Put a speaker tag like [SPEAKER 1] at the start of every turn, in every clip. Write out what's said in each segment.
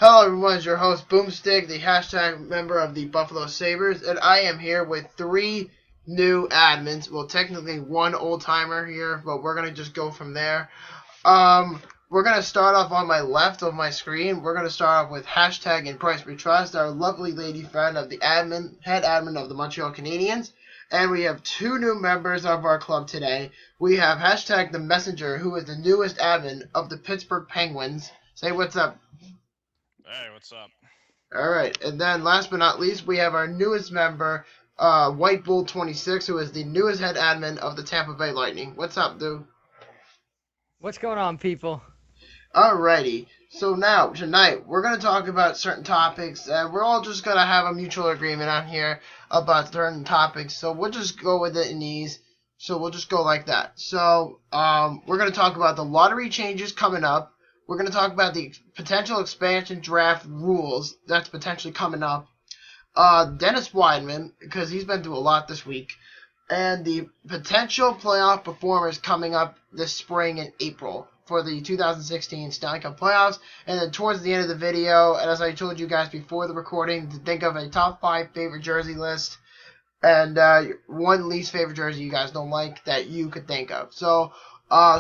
[SPEAKER 1] Hello everyone, it's your host Boomstick, the hashtag member of the Buffalo Sabres, and I am here with three new admins. Well, technically one old timer here, but we're gonna just go from there. We're gonna start off on my left of my screen. We're gonna start off with hashtag In Price We Trust, our lovely lady friend of the head admin of the Montreal Canadiens. And we have two new members of our club today. We have hashtag The Messenger, who is the newest admin of the Pittsburgh Penguins. Say what's up.
[SPEAKER 2] Hey, what's up?
[SPEAKER 1] All right, and then last but not least, we have our newest member, White Bull 26, who is the newest head admin of the Tampa Bay Lightning. What's up, dude?
[SPEAKER 3] What's going on, people?
[SPEAKER 1] Alrighty, so now, tonight, we're going to talk about certain topics. We're all just going to have a mutual agreement on here about certain topics, so we'll just go with it in ease. So we'll just go like that. So, we're going to talk about the lottery changes coming up. We're going to talk about the potential expansion draft rules that's potentially coming up. Dennis Wideman, because he's been through a lot this week. And the potential playoff performers coming up this spring in April for the 2016 Stanley Cup playoffs. And then towards the end of the video, and as I told you guys before the recording, to think of a top 5 favorite jersey list. And one least favorite jersey you guys don't like that you could think of. So,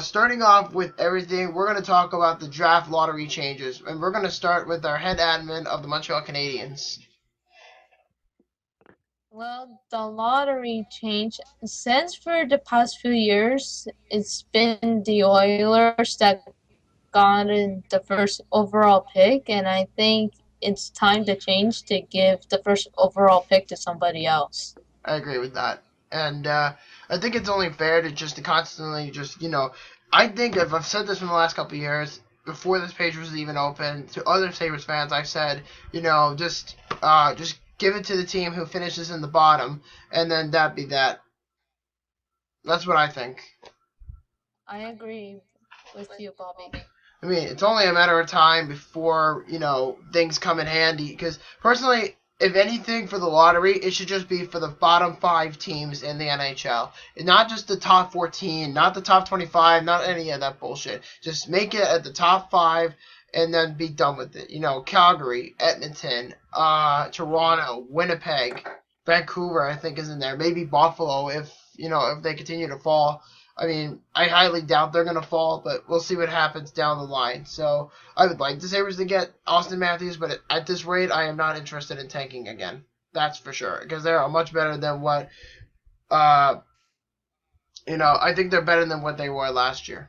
[SPEAKER 1] starting off with everything, we're going to talk about the draft lottery changes, and we're going to start with our head admin of the Montreal Canadiens.
[SPEAKER 4] Well, the lottery change, since for the past few years, it's been the Oilers that gotten the first overall pick, and I think it's time to change to give the first overall pick to somebody else.
[SPEAKER 1] I agree with that. And I think it's only fair to constantly I think if I've said this in the last couple of years, before this page was even open, to other Sabres fans, I've said, just give it to the team who finishes in the bottom, and then that be that. That's what I think.
[SPEAKER 4] I agree with you, Bobby.
[SPEAKER 1] I mean, it's only a matter of time before, things come in handy. Because, personally, if anything for the lottery, it should just be for the bottom 5 teams in the NHL. And not just the top 14, not the top 25, not any of that bullshit. Just make it at the top 5 and then be done with it. Calgary, Edmonton, Toronto, Winnipeg, Vancouver, I think is in there. Maybe Buffalo if they continue to fall. I mean, I highly doubt they're going to fall, but we'll see what happens down the line. So, I would like the Sabres to get Austin Matthews, but at this rate, I am not interested in tanking again. That's for sure, because they are much better than what, I think they're better than what they were last year.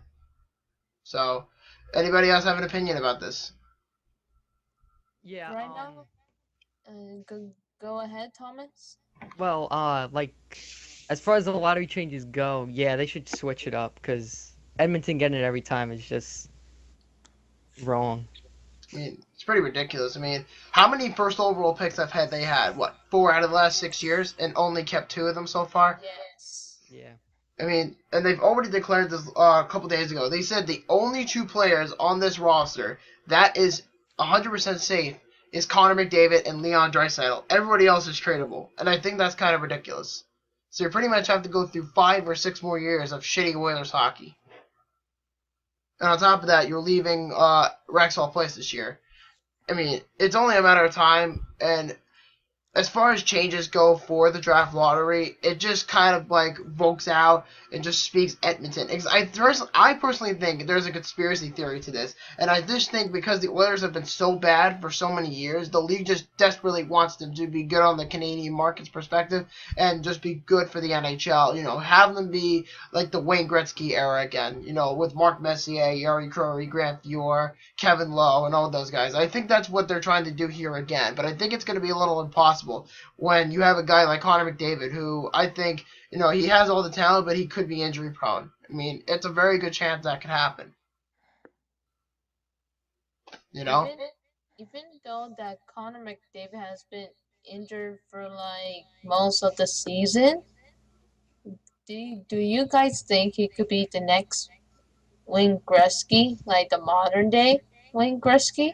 [SPEAKER 1] So, anybody else have an opinion about this?
[SPEAKER 3] Yeah.
[SPEAKER 4] Right now, go ahead, Thomas.
[SPEAKER 3] Well, as far as the lottery changes go, yeah, they should switch it up because Edmonton getting it every time is just wrong.
[SPEAKER 1] I mean, it's pretty ridiculous. I mean, how many first overall picks have they had? What, 4 out of the last 6 years, and only kept 2 of them so far?
[SPEAKER 4] Yes.
[SPEAKER 3] Yeah.
[SPEAKER 1] I mean, and they've already declared this a couple days ago. They said the only 2 players on this roster that is 100% safe is Connor McDavid and Leon Draisaitl. Everybody else is tradable, and I think that's kind of ridiculous. So you pretty much have to go through 5 or 6 more years of shitty Oilers hockey. And on top of that, you're leaving Rexall Place this year. I mean, it's only a matter of time, and as far as changes go for the draft lottery, it just kind of vokes out and just speaks Edmonton. I personally think there's a conspiracy theory to this, and I just think because the Oilers have been so bad for so many years, the league just desperately wants them to be good on the Canadian market's perspective and just be good for the NHL. Have them be like the Wayne Gretzky era again. With Mark Messier, Yari Crowley, Grant Fuhr, Kevin Lowe, and all those guys. I think that's what they're trying to do here again, but I think it's going to be a little impossible when you have a guy like Connor McDavid, who I think, he has all the talent, but he could be injury prone. I mean, it's a very good chance that could happen.
[SPEAKER 4] Even though that Connor McDavid has been injured for most of the season, do you guys think he could be the next Wayne Gretzky, like the modern day Wayne Gretzky?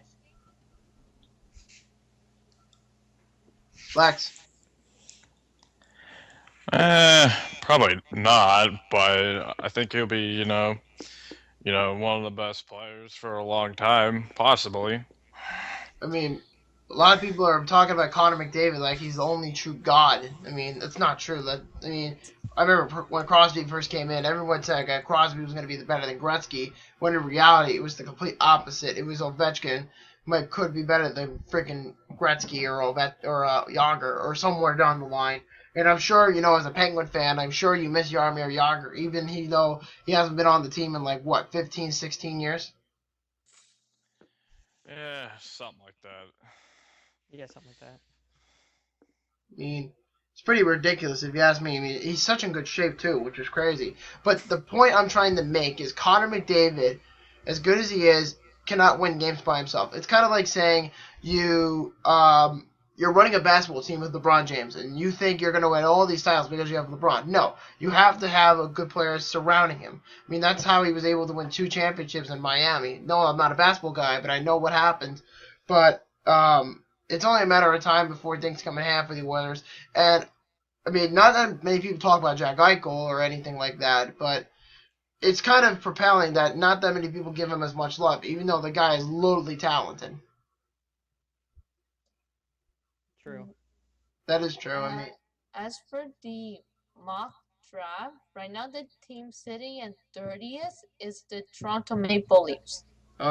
[SPEAKER 1] Lex.
[SPEAKER 2] Probably not, but I think he'll be, one of the best players for a long time, possibly.
[SPEAKER 1] I mean, a lot of people are talking about Connor McDavid like he's the only true god. I mean, that's not true. I remember when Crosby first came in, everyone said Crosby was going to be better than Gretzky, when in reality it was the complete opposite. It was Ovechkin could be better than freaking Gretzky or Yager or somewhere down the line. And I'm sure, as a Penguin fan, I'm sure you miss Jaromir Yager, even though he hasn't been on the team in 15, 16 years?
[SPEAKER 2] Yeah, something like that.
[SPEAKER 3] Yeah, something like that.
[SPEAKER 1] I mean, it's pretty ridiculous if you ask me. I mean, he's such in good shape too, which is crazy. But the point I'm trying to make is Connor McDavid, as good as he is, cannot win games by himself. It's kind of like saying you're running a basketball team with LeBron James, and you think you're going to win all these titles because you have LeBron. No, you have to have a good player surrounding him. I mean, that's how he was able to win 2 championships in Miami. No, I'm not a basketball guy, but I know what happened. But it's only a matter of time before things come in hand for the Oilers. And, I mean, not that many people talk about Jack Eichel or anything like that, but it's kind of propelling that not that many people give him as much love, even though the guy is loadedly talented.
[SPEAKER 3] True.
[SPEAKER 1] That is true. I mean,
[SPEAKER 4] as for the mock draft, right now the team sitting at 30th is the Toronto Maple Leafs.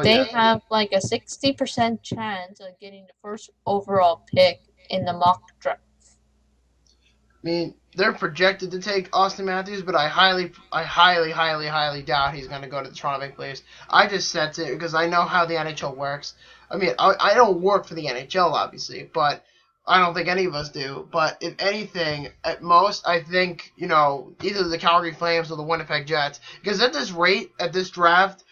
[SPEAKER 4] They have a 60% chance of getting the first overall pick in the mock draft.
[SPEAKER 1] I mean, they're projected to take Austin Matthews, but I highly doubt he's going to go to the Toronto Maple Leafs. I just said it because I know how the NHL works. I mean, I don't work for the NHL, obviously, but I don't think any of us do. But if anything, at most, I think, either the Calgary Flames or the Winnipeg Jets. Because at this rate, at this draft,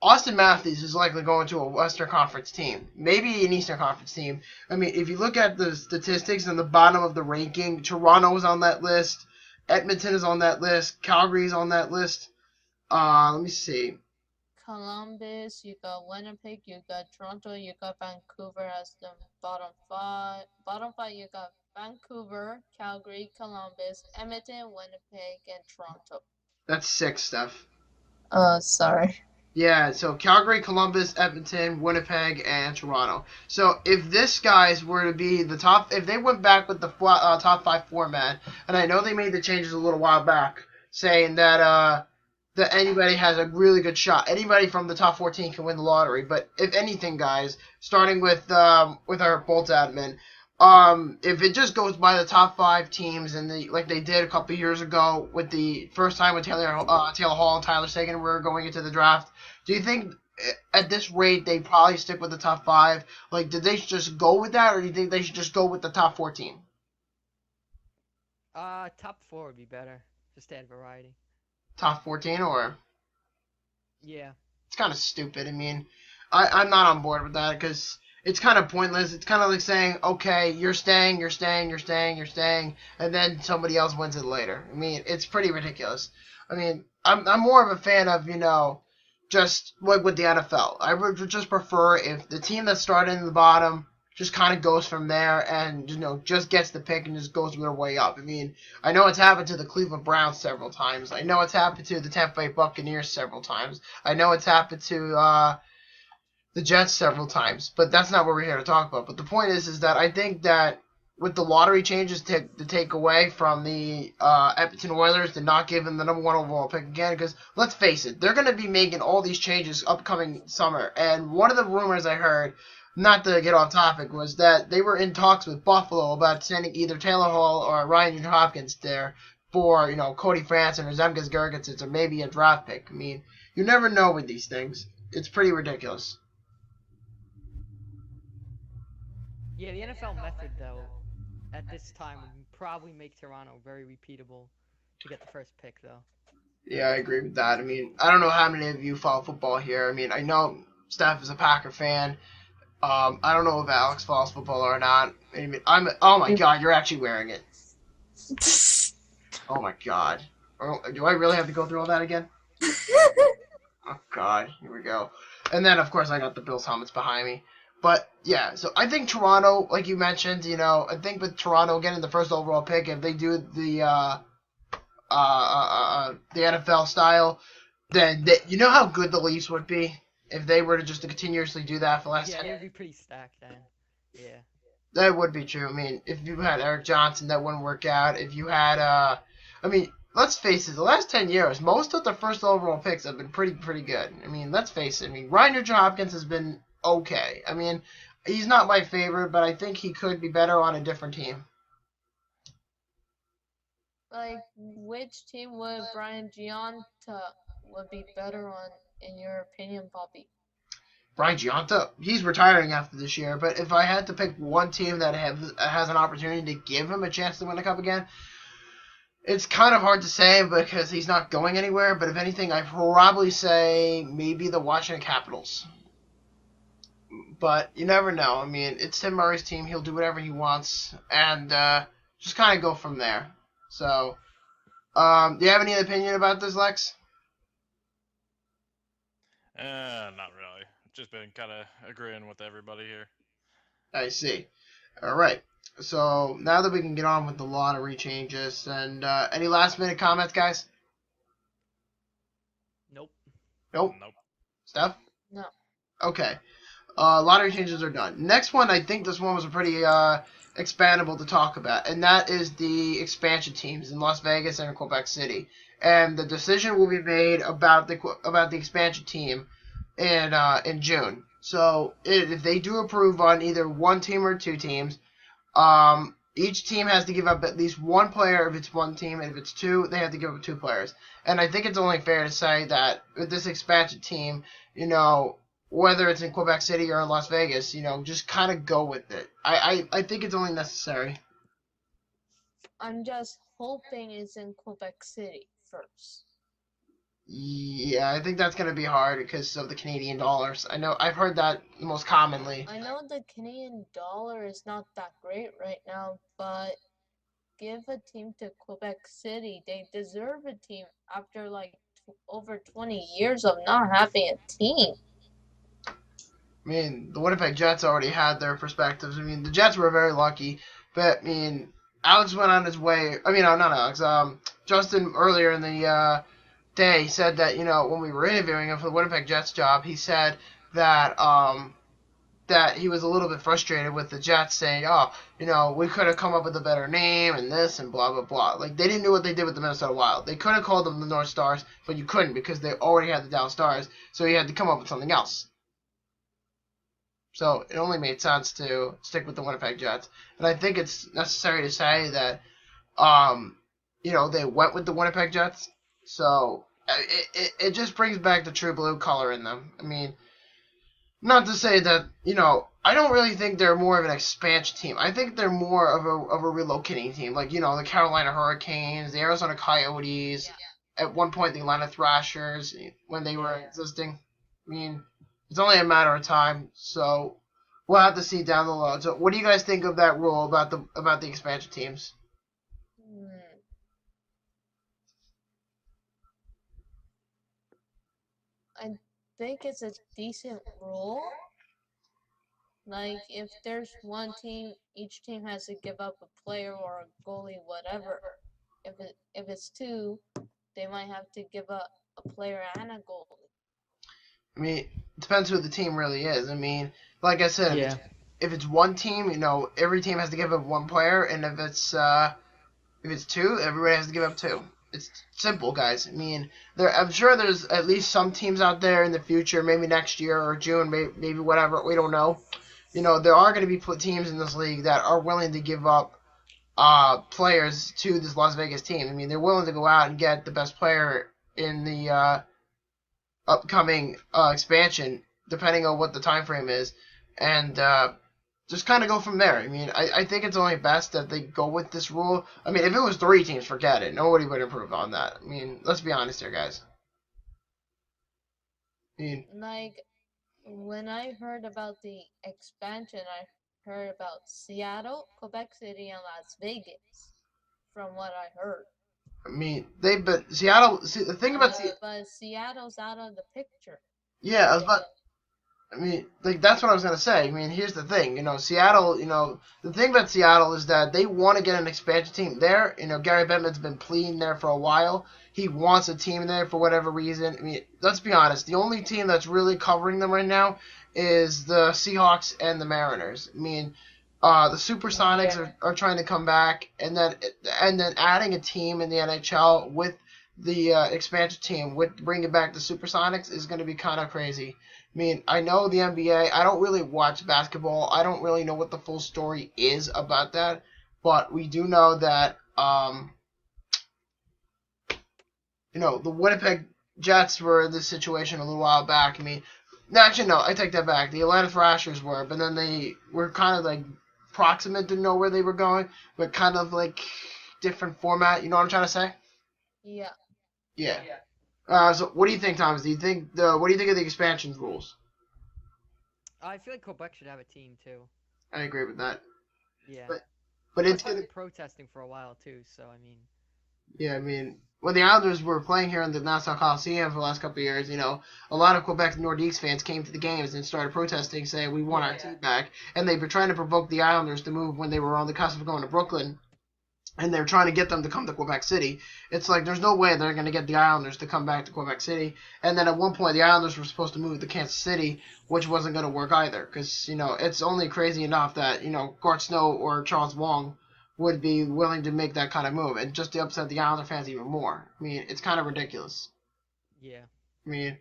[SPEAKER 1] Austin Matthews is likely going to a Western Conference team, maybe an Eastern Conference team. I mean, if you look at the statistics in the bottom of the ranking, Toronto is on that list, Edmonton is on that list, Calgary is on that list. Let me see.
[SPEAKER 4] Columbus, you got Winnipeg, you got Toronto, you got Vancouver as the bottom 5. Bottom 5, you got Vancouver, Calgary, Columbus, Edmonton, Winnipeg, and Toronto.
[SPEAKER 1] That's 6, Steph.
[SPEAKER 4] Sorry.
[SPEAKER 1] Yeah, so Calgary, Columbus, Edmonton, Winnipeg, and Toronto. So if this guys were to be the top, if they went back with the top 5 format, and I know they made the changes a little while back, saying that anybody has a really good shot. Anybody from the top 14 can win the lottery. But if anything, guys, starting with our Bolt admin, if it just goes by the top 5 teams and like they did a couple years ago with the first time with Taylor Hall and Tyler Seguin were going into the draft, do you think at this rate they probably stick with the top 5? Like, did they just go with that, or do you think they should just go with the top 14?
[SPEAKER 3] Top 4 would be better, just to add variety.
[SPEAKER 1] Top 14, or?
[SPEAKER 3] Yeah.
[SPEAKER 1] It's kind of stupid. I mean, I'm not on board with that because it's kind of pointless. It's kind of like saying, okay, you're staying, and then somebody else wins it later. I mean, it's pretty ridiculous. I mean, I'm more of a fan of, just like with the NFL. I would just prefer if the team that started in the bottom just kind of goes from there and, just gets the pick and just goes their way up. I mean, I know it's happened to the Cleveland Browns several times. I know it's happened to the Tampa Bay Buccaneers several times. I know it's happened to the Jets several times, but that's not what we're here to talk about. But the point is that I think that with the lottery changes to take away from the Edmonton Oilers to not give them the number 1 overall pick again, because let's face it, they're going to be making all these changes upcoming summer. And one of the rumors I heard, not to get off topic, was that they were in talks with Buffalo about sending either Taylor Hall or Ryan Hopkins there for, Cody Franson or Zemgus Girgensons or maybe a draft pick. I mean, you never know with these things. It's pretty ridiculous.
[SPEAKER 3] Yeah, the NFL method, though, at this time would probably make Toronto very repeatable to get the first pick, though.
[SPEAKER 1] Yeah, I agree with that. I mean, I don't know how many of you follow football here. I mean, I know Steph is a Packer fan. I don't know if Alex follows football or not. I mean, oh my God, you're actually wearing it. Oh my God. Do I really have to go through all that again? Oh God, here we go. And then, of course, I got the Bills helmets behind me. But, yeah, so I think Toronto, like you mentioned, I think with Toronto getting the first overall pick, if they do the NFL style, then you know how good the Leafs would be? if they were to just to continuously do that for the last
[SPEAKER 3] Yeah,
[SPEAKER 1] 10
[SPEAKER 3] they'd
[SPEAKER 1] years.
[SPEAKER 3] be pretty stacked then. Yeah.
[SPEAKER 1] That would be true. I mean, if you had Eric Johnson, that wouldn't work out. If you had, I mean, let's face it, the last 10 years, most of the first overall picks have been pretty good. I mean, let's face it. I mean, Ryan Nugent-Hopkins has been okay. I mean, he's not my favorite, but I think he could be better on a different team.
[SPEAKER 4] Like, which team would Brian Giunta would be better on, in your opinion, Bobby?
[SPEAKER 1] Brian Giunta, he's retiring after this year, but if I had to pick one team that has an opportunity to give him a chance to win a cup again, it's kind of hard to say because he's not going anywhere, but if anything, I'd probably say maybe the Washington Capitals. But you never know. I mean, it's Tim Murray's team. He'll do whatever he wants, and just kind of go from there. So, do you have any opinion about this, Lex?
[SPEAKER 2] Not really. Just been kind of agreeing with everybody here.
[SPEAKER 1] I see. All right. So now that we can get on with the lottery changes, and any last minute comments, guys?
[SPEAKER 3] Nope.
[SPEAKER 1] Nope. Steph?
[SPEAKER 4] No.
[SPEAKER 1] Okay. Lottery changes are done. Next one, I think this one was pretty expandable to talk about, and that is the expansion teams in Las Vegas and Quebec City. And the decision will be made about the expansion team in June. So if they do approve on either one team or two teams, each team has to give up at least one player if it's one team, and if it's two, they have to give up two players. And I think it's only fair to say that with this expansion team, you know, whether it's in Quebec City or in Las Vegas, you know, just kind of go with it. I think it's only necessary.
[SPEAKER 4] I'm just hoping it's in Quebec City first.
[SPEAKER 1] Yeah, I think that's going to be hard because of the Canadian dollars. I know I've heard that most commonly.
[SPEAKER 4] I know the Canadian dollar is not that great right now, but give a team to Quebec City. They deserve a team after like over 20 years of not having a team.
[SPEAKER 1] I mean, the Winnipeg Jets already had their perspectives. I mean, the Jets were very lucky, but I mean, Alex went on his way. I mean, no, not Alex. Justin earlier in the day said that, you know, when we were interviewing him for the Winnipeg Jets job, he said that that he was a little bit frustrated with the Jets, saying, oh, you know, we could have come up with a better name and this and blah, blah, blah. Like, they didn't do what they did with the Minnesota Wild. They could have called them the North Stars, but you couldn't because they already had the Dallas Stars, so you had to come up with something else. So it only made sense to stick with the Winnipeg Jets. And I think it's necessary to say that, you know, they went with the Winnipeg Jets. So it just brings back the true blue color in them. I mean, not to say that, you know, I don't really think they're more of an expansion team. I think they're more of a relocating team. Like, you know, the Carolina Hurricanes, the Arizona Coyotes, at one point the Atlanta Thrashers, when they were existing. I mean, it's only a matter of time, so we'll have to see down the road. So what do you guys think of that rule about the expansion teams?
[SPEAKER 4] I think it's a decent rule. Like, if there's one team, each team has to give up a player or a goalie, whatever. If it's two, they might have to give up a player and a goalie.
[SPEAKER 1] I mean, it depends who the team really is. I mean, like I said, if it's one team, you know, every team has to give up one player, and if it's two, everybody has to give up two. It's simple, guys. I mean, I'm sure there's at least some teams out there in the future, maybe next year or June, maybe whatever, we don't know. You know, there are going to be teams in this league that are willing to give up players to this Las Vegas team. I mean, they're willing to go out and get the best player in the upcoming expansion, depending on what the time frame is, and just kind of go from there. I mean, I think it's only best that they go with this rule. I mean, if it was 3 teams, forget it. Nobody would improve on that. I mean, let's be honest here, guys. I mean,
[SPEAKER 4] like, when I heard about the expansion, I heard about Seattle, Quebec City, and Las Vegas, from what I heard.
[SPEAKER 1] I mean, but Seattle. See, the thing about
[SPEAKER 4] but Seattle's out of the picture.
[SPEAKER 1] Yeah, I mean, like, that's what I was going to say. I mean, here's the thing. Seattle, the thing about Seattle is that they want to get an expansion team there. Gary Bettman's been pleading there for a while. He wants a team there for whatever reason. I mean, let's be honest. The only team that's really covering them right now is the Seahawks and the Mariners. I mean, the Supersonics are trying to come back, and then adding a team in the NHL with the expansion team with bringing back the Supersonics is going to be kind of crazy. I mean, I know the NBA. I don't really watch basketball. I don't really know what the full story is about that, but we do know that the Winnipeg Jets were in this situation a little while back. I mean, actually no, I take that back. The Atlanta Thrashers were, but then they were kind of like proximate to know where they were going, but kind of like different format. You know what I'm trying to say?
[SPEAKER 4] Yeah.
[SPEAKER 1] Yeah. So what do you think, Thomas? What do you think of the expansion rules?
[SPEAKER 3] I feel like Quebec should have a team too.
[SPEAKER 1] I agree with that.
[SPEAKER 3] Yeah.
[SPEAKER 1] But it's
[SPEAKER 3] been protesting for a while too, so I mean.
[SPEAKER 1] Yeah, I mean, when the Islanders were playing here in the Nassau Coliseum for the last couple of years, a lot of Quebec Nordiques fans came to the games and started protesting, saying we want our team back, and they were trying to provoke the Islanders to move when they were on the cusp of going to Brooklyn. And they're trying to get them to come to Quebec City. It's like there's no way they're going to get the Islanders to come back to Quebec City. And then at one point, the Islanders were supposed to move to Kansas City, which wasn't going to work either. Because, it's only crazy enough that, Gart Snow or Charles Wong would be willing to make that kind of move. And just to upset the Islander fans even more. I mean, it's kind of ridiculous.
[SPEAKER 3] Yeah.
[SPEAKER 1] I mean,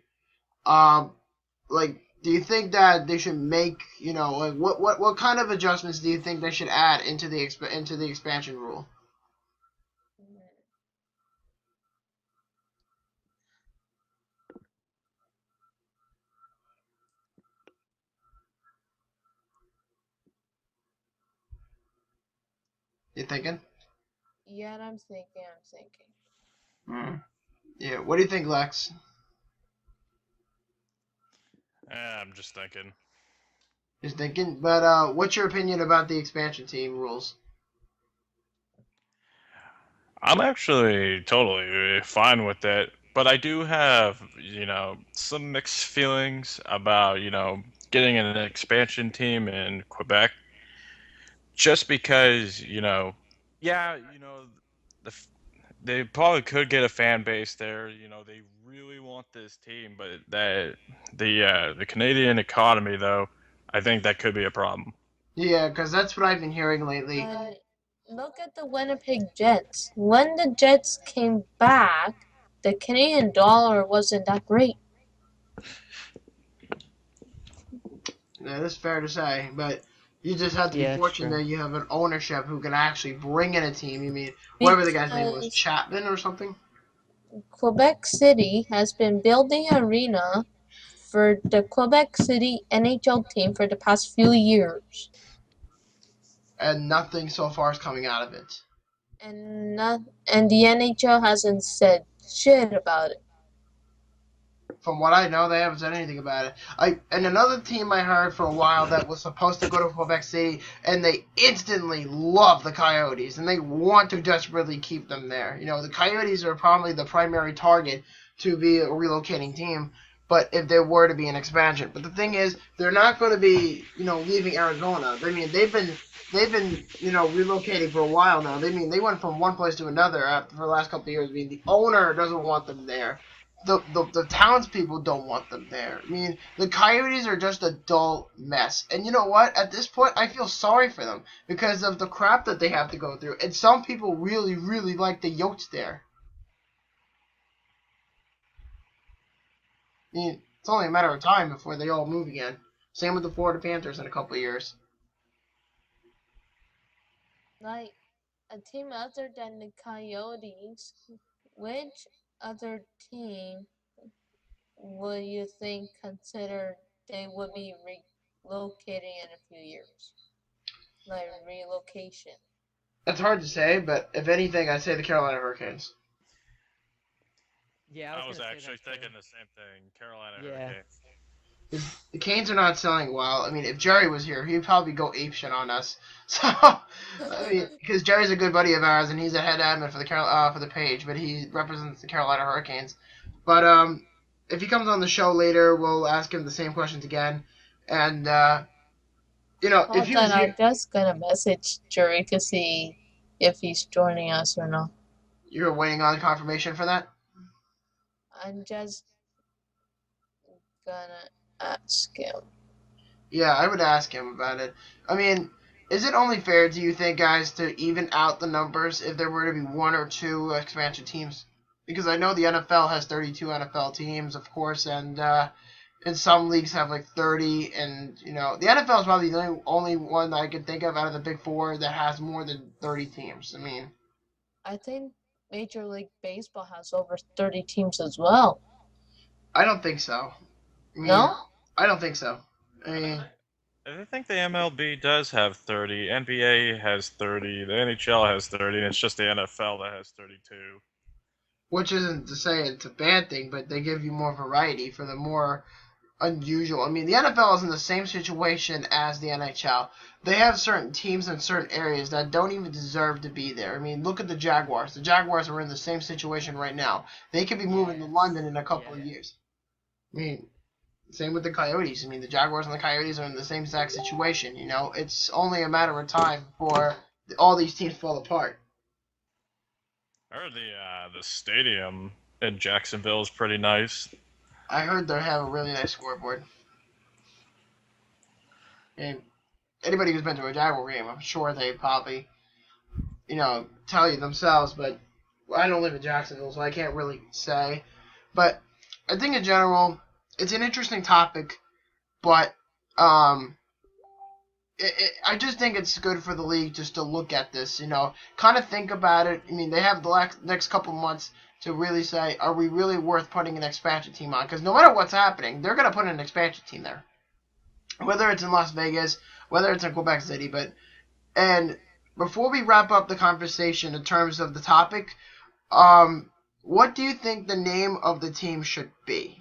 [SPEAKER 1] do you think that they should make, what kind of adjustments do you think they should add into the expansion rule? You thinking?
[SPEAKER 4] Yeah, I'm thinking.
[SPEAKER 1] Yeah, what do you think, Lex?
[SPEAKER 2] I'm just thinking.
[SPEAKER 1] Just thinking? But what's your opinion about the expansion team rules?
[SPEAKER 2] I'm actually totally fine with it, but I do have, some mixed feelings about, getting an expansion team in Quebec. Just because, they probably could get a fan base there. They really want this team, but the Canadian economy, though, I think that could be a problem.
[SPEAKER 1] Yeah, because that's what I've been hearing lately.
[SPEAKER 4] Look at the Winnipeg Jets. When the Jets came back, the Canadian dollar wasn't that great.
[SPEAKER 1] Yeah, that's fair to say, but you just have to be fortunate that you have an ownership who can actually bring in a team. You mean, whatever the guy's name was, Chapman or something?
[SPEAKER 4] Quebec City has been building an arena for the Quebec City NHL team for the past few years.
[SPEAKER 1] And nothing so far is coming out of it.
[SPEAKER 4] And the NHL hasn't said shit about it.
[SPEAKER 1] From what I know, they haven't said anything about it. And another team I heard for a while that was supposed to go to Quebec City, and they instantly love the Coyotes, and they want to desperately keep them there. The Coyotes are probably the primary target to be a relocating team, but if there were to be an expansion. But the thing is, they're not going to be, leaving Arizona. I mean, they've been relocating for a while now. They went from one place to another for the last couple of years. I mean, the owner doesn't want them there. The townspeople don't want them there. I mean, the Coyotes are just a dull mess. And you know what? At this point, I feel sorry for them because of the crap that they have to go through. And some people really, really like the Yotes there. I mean, it's only a matter of time before they all move again. Same with the Florida Panthers in a couple of years.
[SPEAKER 4] Like, a team other than the Coyotes, which other team would you think consider they would be relocating in a few years? Like relocation.
[SPEAKER 1] It's hard to say, but if anything, I'd say the Carolina Hurricanes.
[SPEAKER 3] Yeah,
[SPEAKER 2] I was actually thinking the same thing. Carolina Hurricanes.
[SPEAKER 1] The Canes are not selling well. I mean, if Jerry was here, he'd probably go apeshit on us. So, I mean, because Jerry's a good buddy of ours, and he's a head admin for the page, but he represents the Carolina Hurricanes. But if he comes on the show later, we'll ask him the same questions again. And if
[SPEAKER 4] Hold
[SPEAKER 1] he
[SPEAKER 4] on,
[SPEAKER 1] was
[SPEAKER 4] I'm
[SPEAKER 1] here,
[SPEAKER 4] just gonna message Jury to see if he's joining us or not.
[SPEAKER 1] you're waiting on confirmation for that.
[SPEAKER 4] I'm just gonna ask him.
[SPEAKER 1] Yeah, I would ask him about it. I mean, is it only fair, do you think, guys, to even out the numbers if there were to be one or two expansion teams? Because I know the NFL has 32 NFL teams, of course, and some leagues have like 30, and the NFL is probably the only one that I can think of out of the Big Four that has more than 30 teams. I mean,
[SPEAKER 4] I think Major League Baseball has over 30 teams as well.
[SPEAKER 1] I don't think so.
[SPEAKER 4] No?
[SPEAKER 1] I don't think so. I mean,
[SPEAKER 2] I think the MLB does have 30, NBA has 30, the NHL has 30, and it's just the NFL that has 32.
[SPEAKER 1] which isn't to say it's a bad thing, but they give you more variety for the more unusual. I mean, the NFL is in the same situation as the NHL. They have certain teams in certain areas that don't even deserve to be there. I mean, look at the Jaguars. The Jaguars are in the same situation right now. They could be moving to London in a couple of years. I mean, same with the Coyotes. I mean, the Jaguars and the Coyotes are in the same exact situation. It's only a matter of time before all these teams fall apart.
[SPEAKER 2] I heard the stadium in Jacksonville is pretty nice.
[SPEAKER 1] I heard they have a really nice scoreboard. And anybody who's been to a Jaguar game, I'm sure they probably, tell you themselves, but I don't live in Jacksonville, so I can't really say. But I think in general, it's an interesting topic, but I just think it's good for the league just to look at this, kind of think about it. I mean, they have the next couple months to really say, are we really worth putting an expansion team on? Because no matter what's happening, they're going to put an expansion team there. Whether it's in Las Vegas, whether it's in Quebec City. And before we wrap up the conversation in terms of the topic, what do you think the name of the team should be?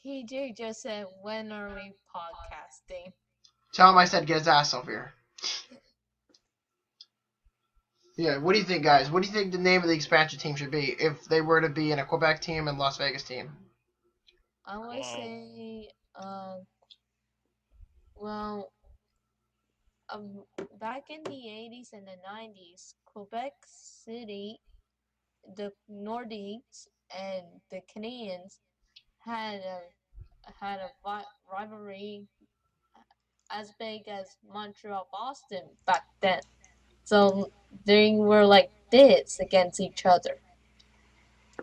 [SPEAKER 4] TJ just said, when are we podcasting?
[SPEAKER 1] Tell him I said get his ass over here. Yeah, what do you think, guys? What do you think the name of the expansion team should be if they were to be in a Quebec team and Las Vegas team?
[SPEAKER 4] I would say, back in the 80s and the 90s, Quebec City, the Nordiques, and the Canadians had a rivalry as big as Montreal-Boston back then. So they were like this against each other.
[SPEAKER 1] I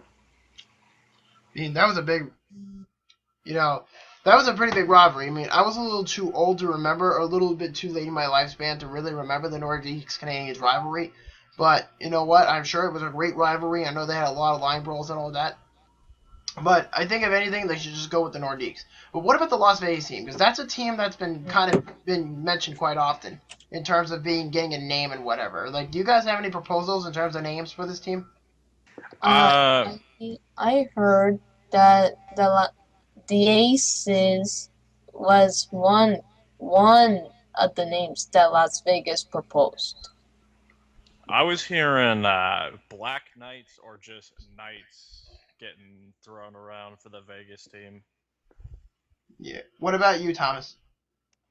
[SPEAKER 1] mean, that was a big, that was a pretty big rivalry. I mean, I was a little too old to remember, or a little bit too late in my lifespan to really remember the Nordiques Canadians rivalry. But you know what? I'm sure it was a great rivalry. I know they had a lot of line brawls and all that. But I think if anything, they should just go with the Nordiques. But what about the Las Vegas team? Because that's a team that's been been mentioned quite often in terms of getting a name and whatever. Like, do you guys have any proposals in terms of names for this team?
[SPEAKER 4] I heard that the Aces was one of the names that Las Vegas proposed.
[SPEAKER 2] I was hearing Black Knights or just Knights getting thrown around for the Vegas team.
[SPEAKER 1] Yeah. What about you, Thomas?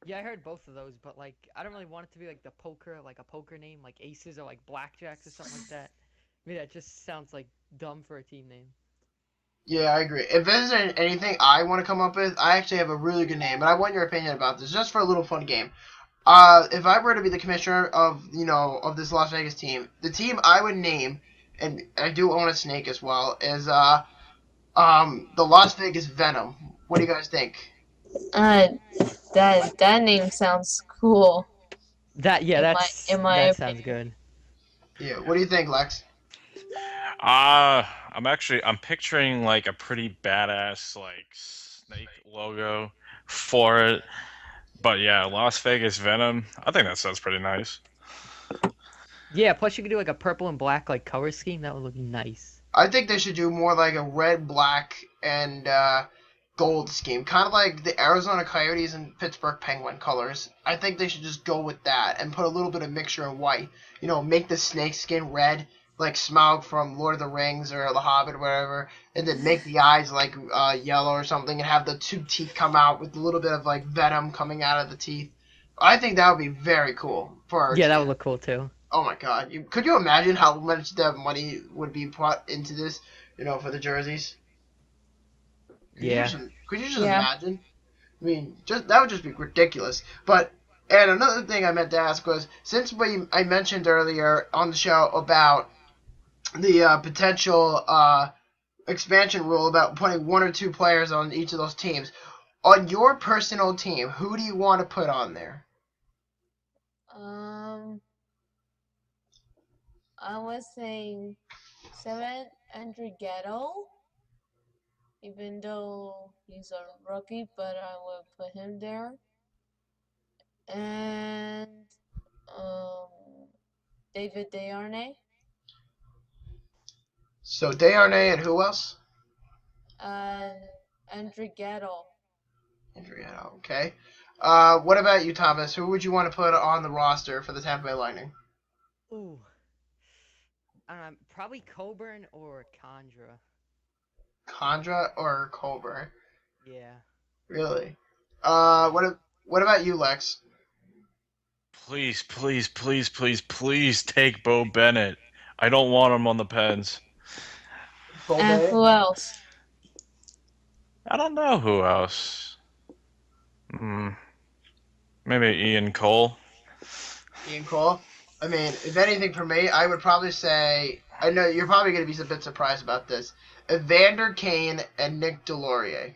[SPEAKER 3] Yeah, I heard both of those, but I don't really want it to be like a poker name, like Aces or like Blackjacks or something like that. I mean, that just sounds like dumb for a team name.
[SPEAKER 1] Yeah, I agree. If there's anything I want to come up with, I actually have a really good name, but I want your opinion about this, just for a little fun game. If I were to be the commissioner of this Las Vegas team, the team I would name, and I do own a snake as well, is the Las Vegas Venom. What do you guys think?
[SPEAKER 4] That name sounds cool.
[SPEAKER 3] That sounds good.
[SPEAKER 1] Yeah. What do you think, Lex?
[SPEAKER 2] I'm picturing like a pretty badass like snake logo for it. But yeah, Las Vegas Venom. I think that sounds pretty nice.
[SPEAKER 3] Yeah, plus you could do like a purple and black like color scheme. That would look nice.
[SPEAKER 1] I think they should do more like a red, black, and gold scheme, kind of like the Arizona Coyotes and Pittsburgh Penguin colors. I think they should just go with that and put a little bit of mixture in white. Make the snake skin red, like Smaug from Lord of the Rings or The Hobbit or whatever, and then make the eyes like yellow or something, and have the two teeth come out with a little bit of like venom coming out of the teeth. I think that would be very cool for our
[SPEAKER 3] Yeah, that
[SPEAKER 1] team.
[SPEAKER 3] would look cool too.
[SPEAKER 1] Oh my God! Could you imagine how much the money would be put into this? For the jerseys.
[SPEAKER 3] Yeah.
[SPEAKER 1] Could you just
[SPEAKER 4] Yeah.
[SPEAKER 1] imagine? I mean, that would just be ridiculous. And another thing I meant to ask was, since I mentioned earlier on the show about the potential expansion rule about putting one or two players on each of those teams, on your personal team, who do you want to put on there?
[SPEAKER 4] I was saying Seven Andrew Ghetto, even though he's a rookie, but I would put him there. And David Desharnais.
[SPEAKER 1] So Desharnais and who else?
[SPEAKER 4] And Andrew Ghetto.
[SPEAKER 1] Andrea, okay. What about you, Thomas? Who would you want to put on the roster for the Tampa Bay Lightning?
[SPEAKER 3] Ooh. Probably Coburn or Condra.
[SPEAKER 1] Condra or Colburn?
[SPEAKER 3] Yeah.
[SPEAKER 1] Really? What about you, Lex?
[SPEAKER 2] Please, please, please, please, please take Bo Bennett. I don't want him on the Pens.
[SPEAKER 4] And who else?
[SPEAKER 2] I don't know who else. Maybe Ian Cole.
[SPEAKER 1] Ian Cole? I mean, if anything for me, I would probably say, I know you're probably going to be a bit surprised about this, Evander Kane and Nick Delorier.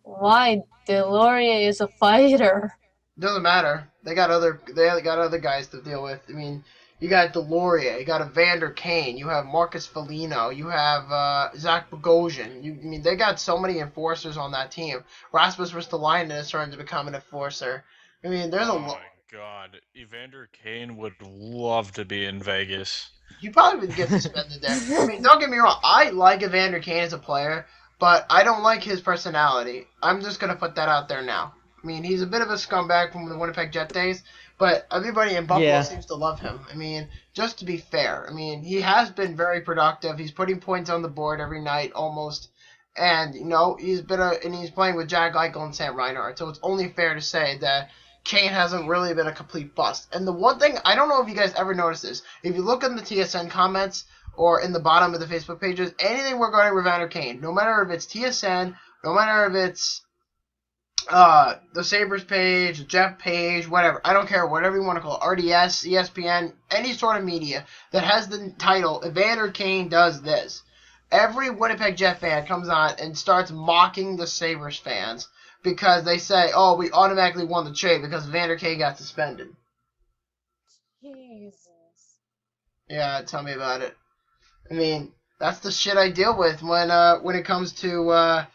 [SPEAKER 4] Why? Delorier is a fighter.
[SPEAKER 1] Doesn't matter. They got other guys to deal with. I mean, you got Delorier, you got Evander Kane, you have Marcus Foligno, you have Zach Bogosian. They got so many enforcers on that team. Rasmus Ristolainen is starting to become an enforcer. I mean, there's a lot.
[SPEAKER 2] God, Evander Kane would love to be in Vegas.
[SPEAKER 1] You probably would get suspended there. I mean, don't get me wrong. I like Evander Kane as a player, but I don't like his personality. I'm just going to put that out there now. I mean, he's a bit of a scumbag from the Winnipeg Jet days, but everybody in Buffalo seems to love him. I mean, just to be fair, he has been very productive. He's putting points on the board every night almost. And, he's playing with Jack Eichel and Sam Reinhart, so it's only fair to say that Kane hasn't really been a complete bust. And the one thing, I don't know if you guys ever noticed this, if you look in the TSN comments or in the bottom of the Facebook pages, anything regarding Evander Kane, no matter if it's TSN, no matter if it's the Sabres page, the Jeff page, whatever, I don't care, whatever you want to call it, RDS, ESPN, any sort of media that has the title, Evander Kane does this. Every Winnipeg Jet fan comes on and starts mocking the Sabres fans because they say, oh, we automatically won the trade because Evander Kane got suspended.
[SPEAKER 4] Jesus.
[SPEAKER 1] Yeah, tell me about it. I mean, that's the shit I deal with when it comes to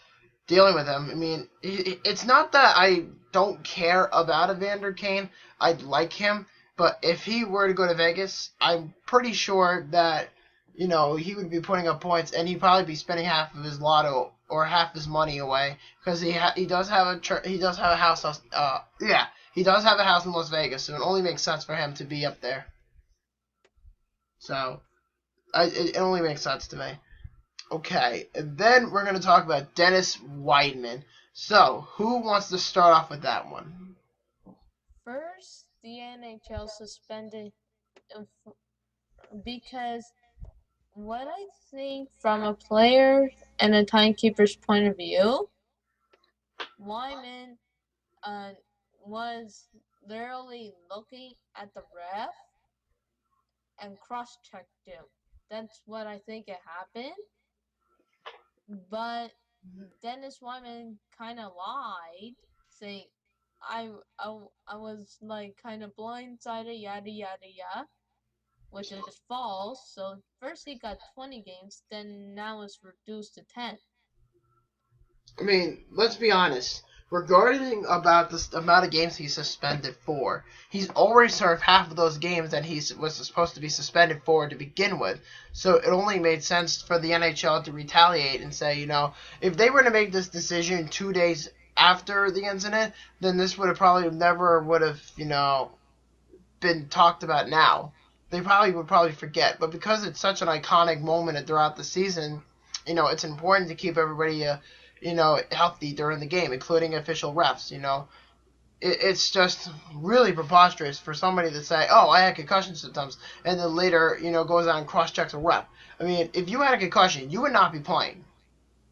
[SPEAKER 1] dealing with him. I mean, it's not that I don't care about Evander Kane. I like him, but if he were to go to Vegas, I'm pretty sure that he would be putting up points, and he'd probably be spending half of his lotto or half his money away because he does have a house. He does have a house in Las Vegas, so it only makes sense for him to be up there. So, it only makes sense to me. Okay, and then we're going to talk about Dennis Weidman. So, who wants to start off with that one?
[SPEAKER 4] First, the NHL suspended because what I think from a player and a timekeeper's point of view, Wyman was literally looking at the ref and cross-checked him. That's what I think it happened. But Dennis Wyman kind of lied, saying, I was like kind of blindsided, yada yada yada, which is false. So first he got 20 games, then now it's reduced to 10.
[SPEAKER 1] I mean, let's be honest. Regarding about the amount of games he's suspended for, he's already served half of those games that he was supposed to be suspended for to begin with. So it only made sense for the NHL to retaliate and say, if they were to make this decision 2 days after the incident, then this would have probably never been talked about now. they probably would forget. But because it's such an iconic moment throughout the season, it's important to keep everybody, healthy during the game, including official refs. It's just really preposterous for somebody to say, "Oh, I had concussion symptoms," and then later, goes out and cross-checks a ref. I mean, if you had a concussion, you would not be playing,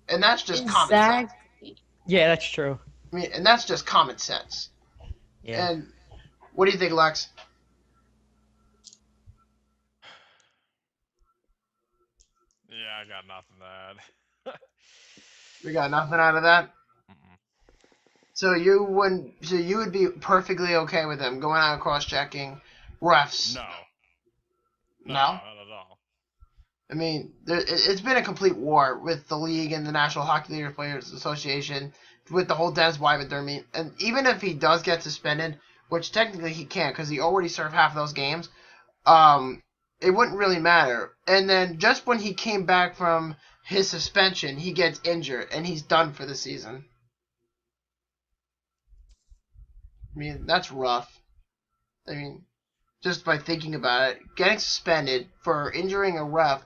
[SPEAKER 1] and that's just common sense.
[SPEAKER 4] Exactly.
[SPEAKER 3] Yeah, that's true.
[SPEAKER 1] I mean, and that's just common sense.
[SPEAKER 3] Yeah.
[SPEAKER 1] And what do you think, Lex?
[SPEAKER 2] Yeah, I got nothing to add.
[SPEAKER 1] We got nothing out of that.
[SPEAKER 2] Mm-mm.
[SPEAKER 1] So you would be perfectly okay with them going out and cross-checking refs?
[SPEAKER 2] No.
[SPEAKER 1] No?
[SPEAKER 2] Not at all.
[SPEAKER 1] I mean, it's been a complete war with the league and the National Hockey League Players Association with the whole Dennis Wyman thing. And even if he does get suspended, which technically he can't because he already served half of those games, it wouldn't really matter. And then just when he came back from his suspension, he gets injured and he's done for the season. I mean, that's rough. I mean, just by thinking about it, getting suspended for injuring a ref,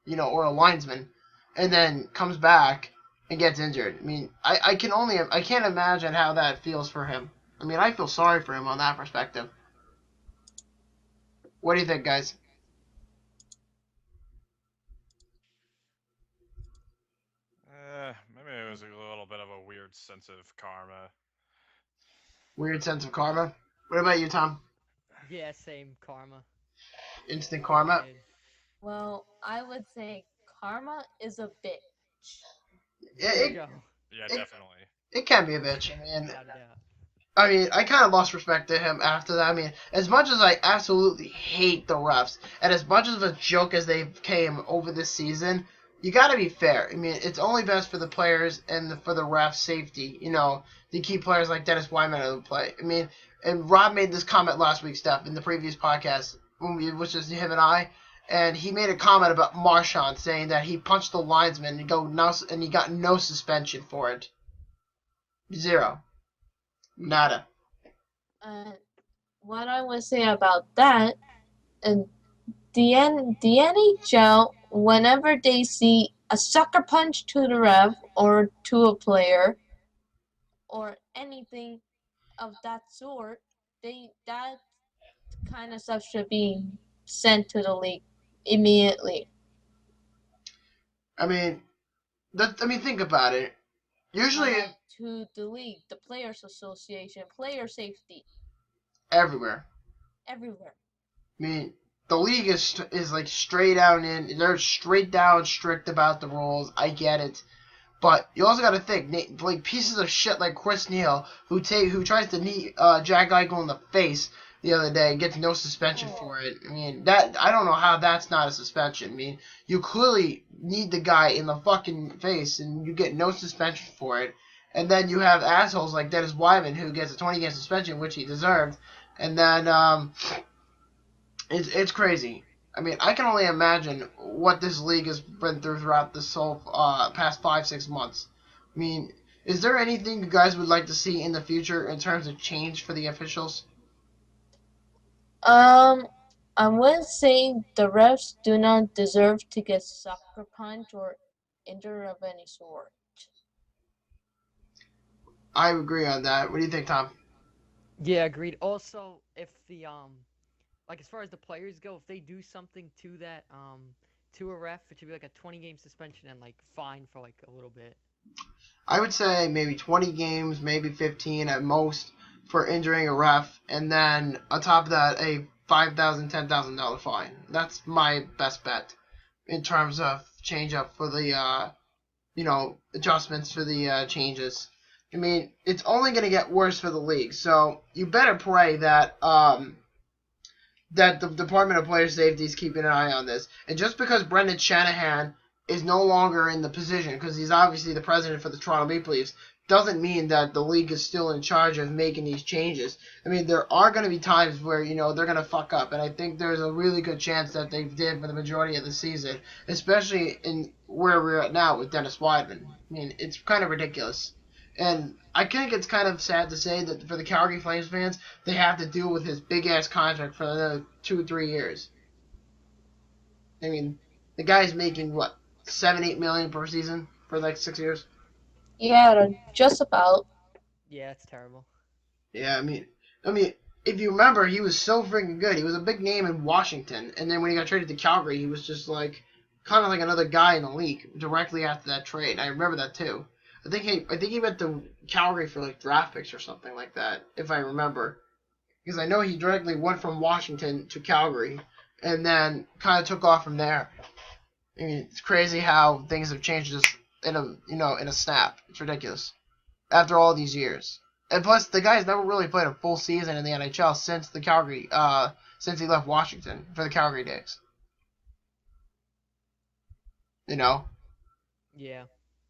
[SPEAKER 1] or a linesman, and then comes back and gets injured. I mean, I can't imagine how that feels for him. I mean, I feel sorry for him on that perspective. What do you think, guys?
[SPEAKER 2] Maybe it was a little bit of a weird sense of karma.
[SPEAKER 1] Weird sense of karma. What about you, Tom?
[SPEAKER 3] Yeah, same karma.
[SPEAKER 1] Instant karma?
[SPEAKER 4] Well, I would say karma is a bitch.
[SPEAKER 3] There you
[SPEAKER 1] It,
[SPEAKER 3] go.
[SPEAKER 2] Yeah,
[SPEAKER 1] It-
[SPEAKER 2] definitely.
[SPEAKER 1] it can be a bitch.
[SPEAKER 3] Without a doubt.
[SPEAKER 1] I mean, I kind of lost respect to him after that. I mean, as much as I absolutely hate the refs, and as much of a joke as they became over this season, you got to be fair. I mean, it's only best for the players and for the refs' safety, to keep players like Dennis Wyman out of the play. I mean, and Rob made this comment last week, Steph, in the previous podcast, it was just him and I, and he made a comment about Marchand saying that he punched the linesman and he got no suspension for it. Zero. Nada.
[SPEAKER 4] What I would say about that, and the NHL, whenever they see a sucker punch to the ref or to a player or anything of that sort, that kind of stuff should be sent to the league immediately.
[SPEAKER 1] I mean, think about it. Usually,
[SPEAKER 4] Not to the league, the Players Association, player safety,
[SPEAKER 1] everywhere.
[SPEAKER 4] everywhere.
[SPEAKER 1] I mean, the league is like straight out in. They're straight down strict about the rules. I get it, but you also got to think, like pieces of shit like Chris Neal, who tries to knee Jack Eichel in the face the other day, gets no suspension for it. I mean, I don't know how that's not a suspension. I mean, you clearly need the guy in the fucking face, and you get no suspension for it. And then you have assholes like Dennis Wyman, who gets a 20-game suspension, which he deserved. And then it's crazy. I mean, I can only imagine what this league has been through throughout this whole past 5-6 months. I mean, is there anything you guys would like to see in the future in terms of change for the officials?
[SPEAKER 4] I would say the refs do not deserve to get sucker punch or injury of any sort.
[SPEAKER 1] I agree on that. What do you think, Tom?
[SPEAKER 3] Yeah, agreed. Also, if the like as far as the players go, if they do something to that to a ref, it should be like a 20-game suspension and like fine for like a little bit.
[SPEAKER 1] I would say maybe 20 games, maybe 15 at most for injuring a ref, and then on top of that, a $5,000, $10,000 fine. That's my best bet in terms of change up for the adjustments for the changes. I mean, it's only going to get worse for the league, so you better pray that that the Department of Player Safety is keeping an eye on this. And just because Brendan Shanahan is no longer in the position, because he's obviously the president for the Toronto Maple Leafs, doesn't mean that the league is still in charge of making these changes. I mean, there are going to be times where, they're going to fuck up, and I think there's a really good chance that they did for the majority of the season, especially in where we're at now with Dennis Wideman. I mean, it's kind of ridiculous. And I think it's kind of sad to say that for the Calgary Flames fans, they have to deal with his big-ass contract for another 2 or 3 years. I mean, the guy's making what, 7-8 million per season for like 6 years.
[SPEAKER 4] Yeah, just about.
[SPEAKER 3] Yeah, it's terrible.
[SPEAKER 1] Yeah, I mean, if you remember, he was so freaking good. He was a big name in Washington, and then when he got traded to Calgary, he was just like kind of like another guy in the league directly after that trade. I remember that too. I think he went to Calgary for like draft picks or something like that, if I remember, because I know he directly went from Washington to Calgary, and then kind of took off from there. I mean, it's crazy how things have changed just in a snap. It's ridiculous after all these years. And plus, the guy's never really played a full season in the NHL since since he left Washington for the Calgary days. You know,
[SPEAKER 3] Yeah.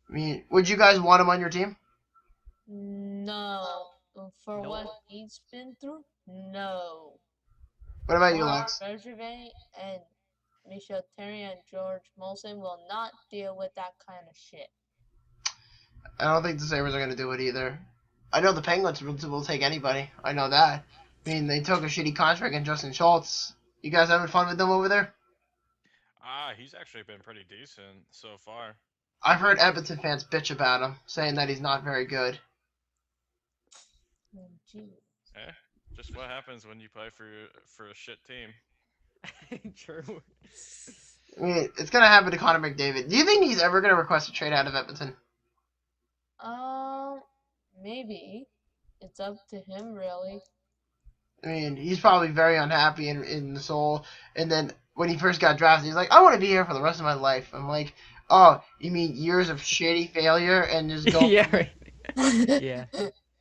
[SPEAKER 1] I mean, would you guys want him on your team?
[SPEAKER 4] No. For
[SPEAKER 3] No.
[SPEAKER 4] what he's been through? No.
[SPEAKER 1] What about you,
[SPEAKER 4] Mark
[SPEAKER 1] Lex?
[SPEAKER 4] Bergevin and Michel Terry and George Molson will not deal with that kind of shit.
[SPEAKER 1] I don't think the Sabres are going to do it either. I know the Penguins will take anybody. I know that. I mean, they took a shitty contract in Justin Schultz. You guys having fun with them over there?
[SPEAKER 2] He's actually been pretty decent so far.
[SPEAKER 1] I've heard Edmonton fans bitch about him, saying that he's not very good.
[SPEAKER 4] Oh, geez.
[SPEAKER 2] Eh, just what happens when you play for a shit team.
[SPEAKER 3] True.
[SPEAKER 1] I mean, it's going to happen to Connor McDavid. Do you think he's ever going to request a trade out of Edmonton?
[SPEAKER 4] Maybe. It's up to him, really.
[SPEAKER 1] I mean, he's probably very unhappy in the soul. And then when he first got drafted, he's like, I want to be here for the rest of my life. I'm like, oh, you mean years of shitty failure and just go...
[SPEAKER 3] Yeah. Right. Yeah.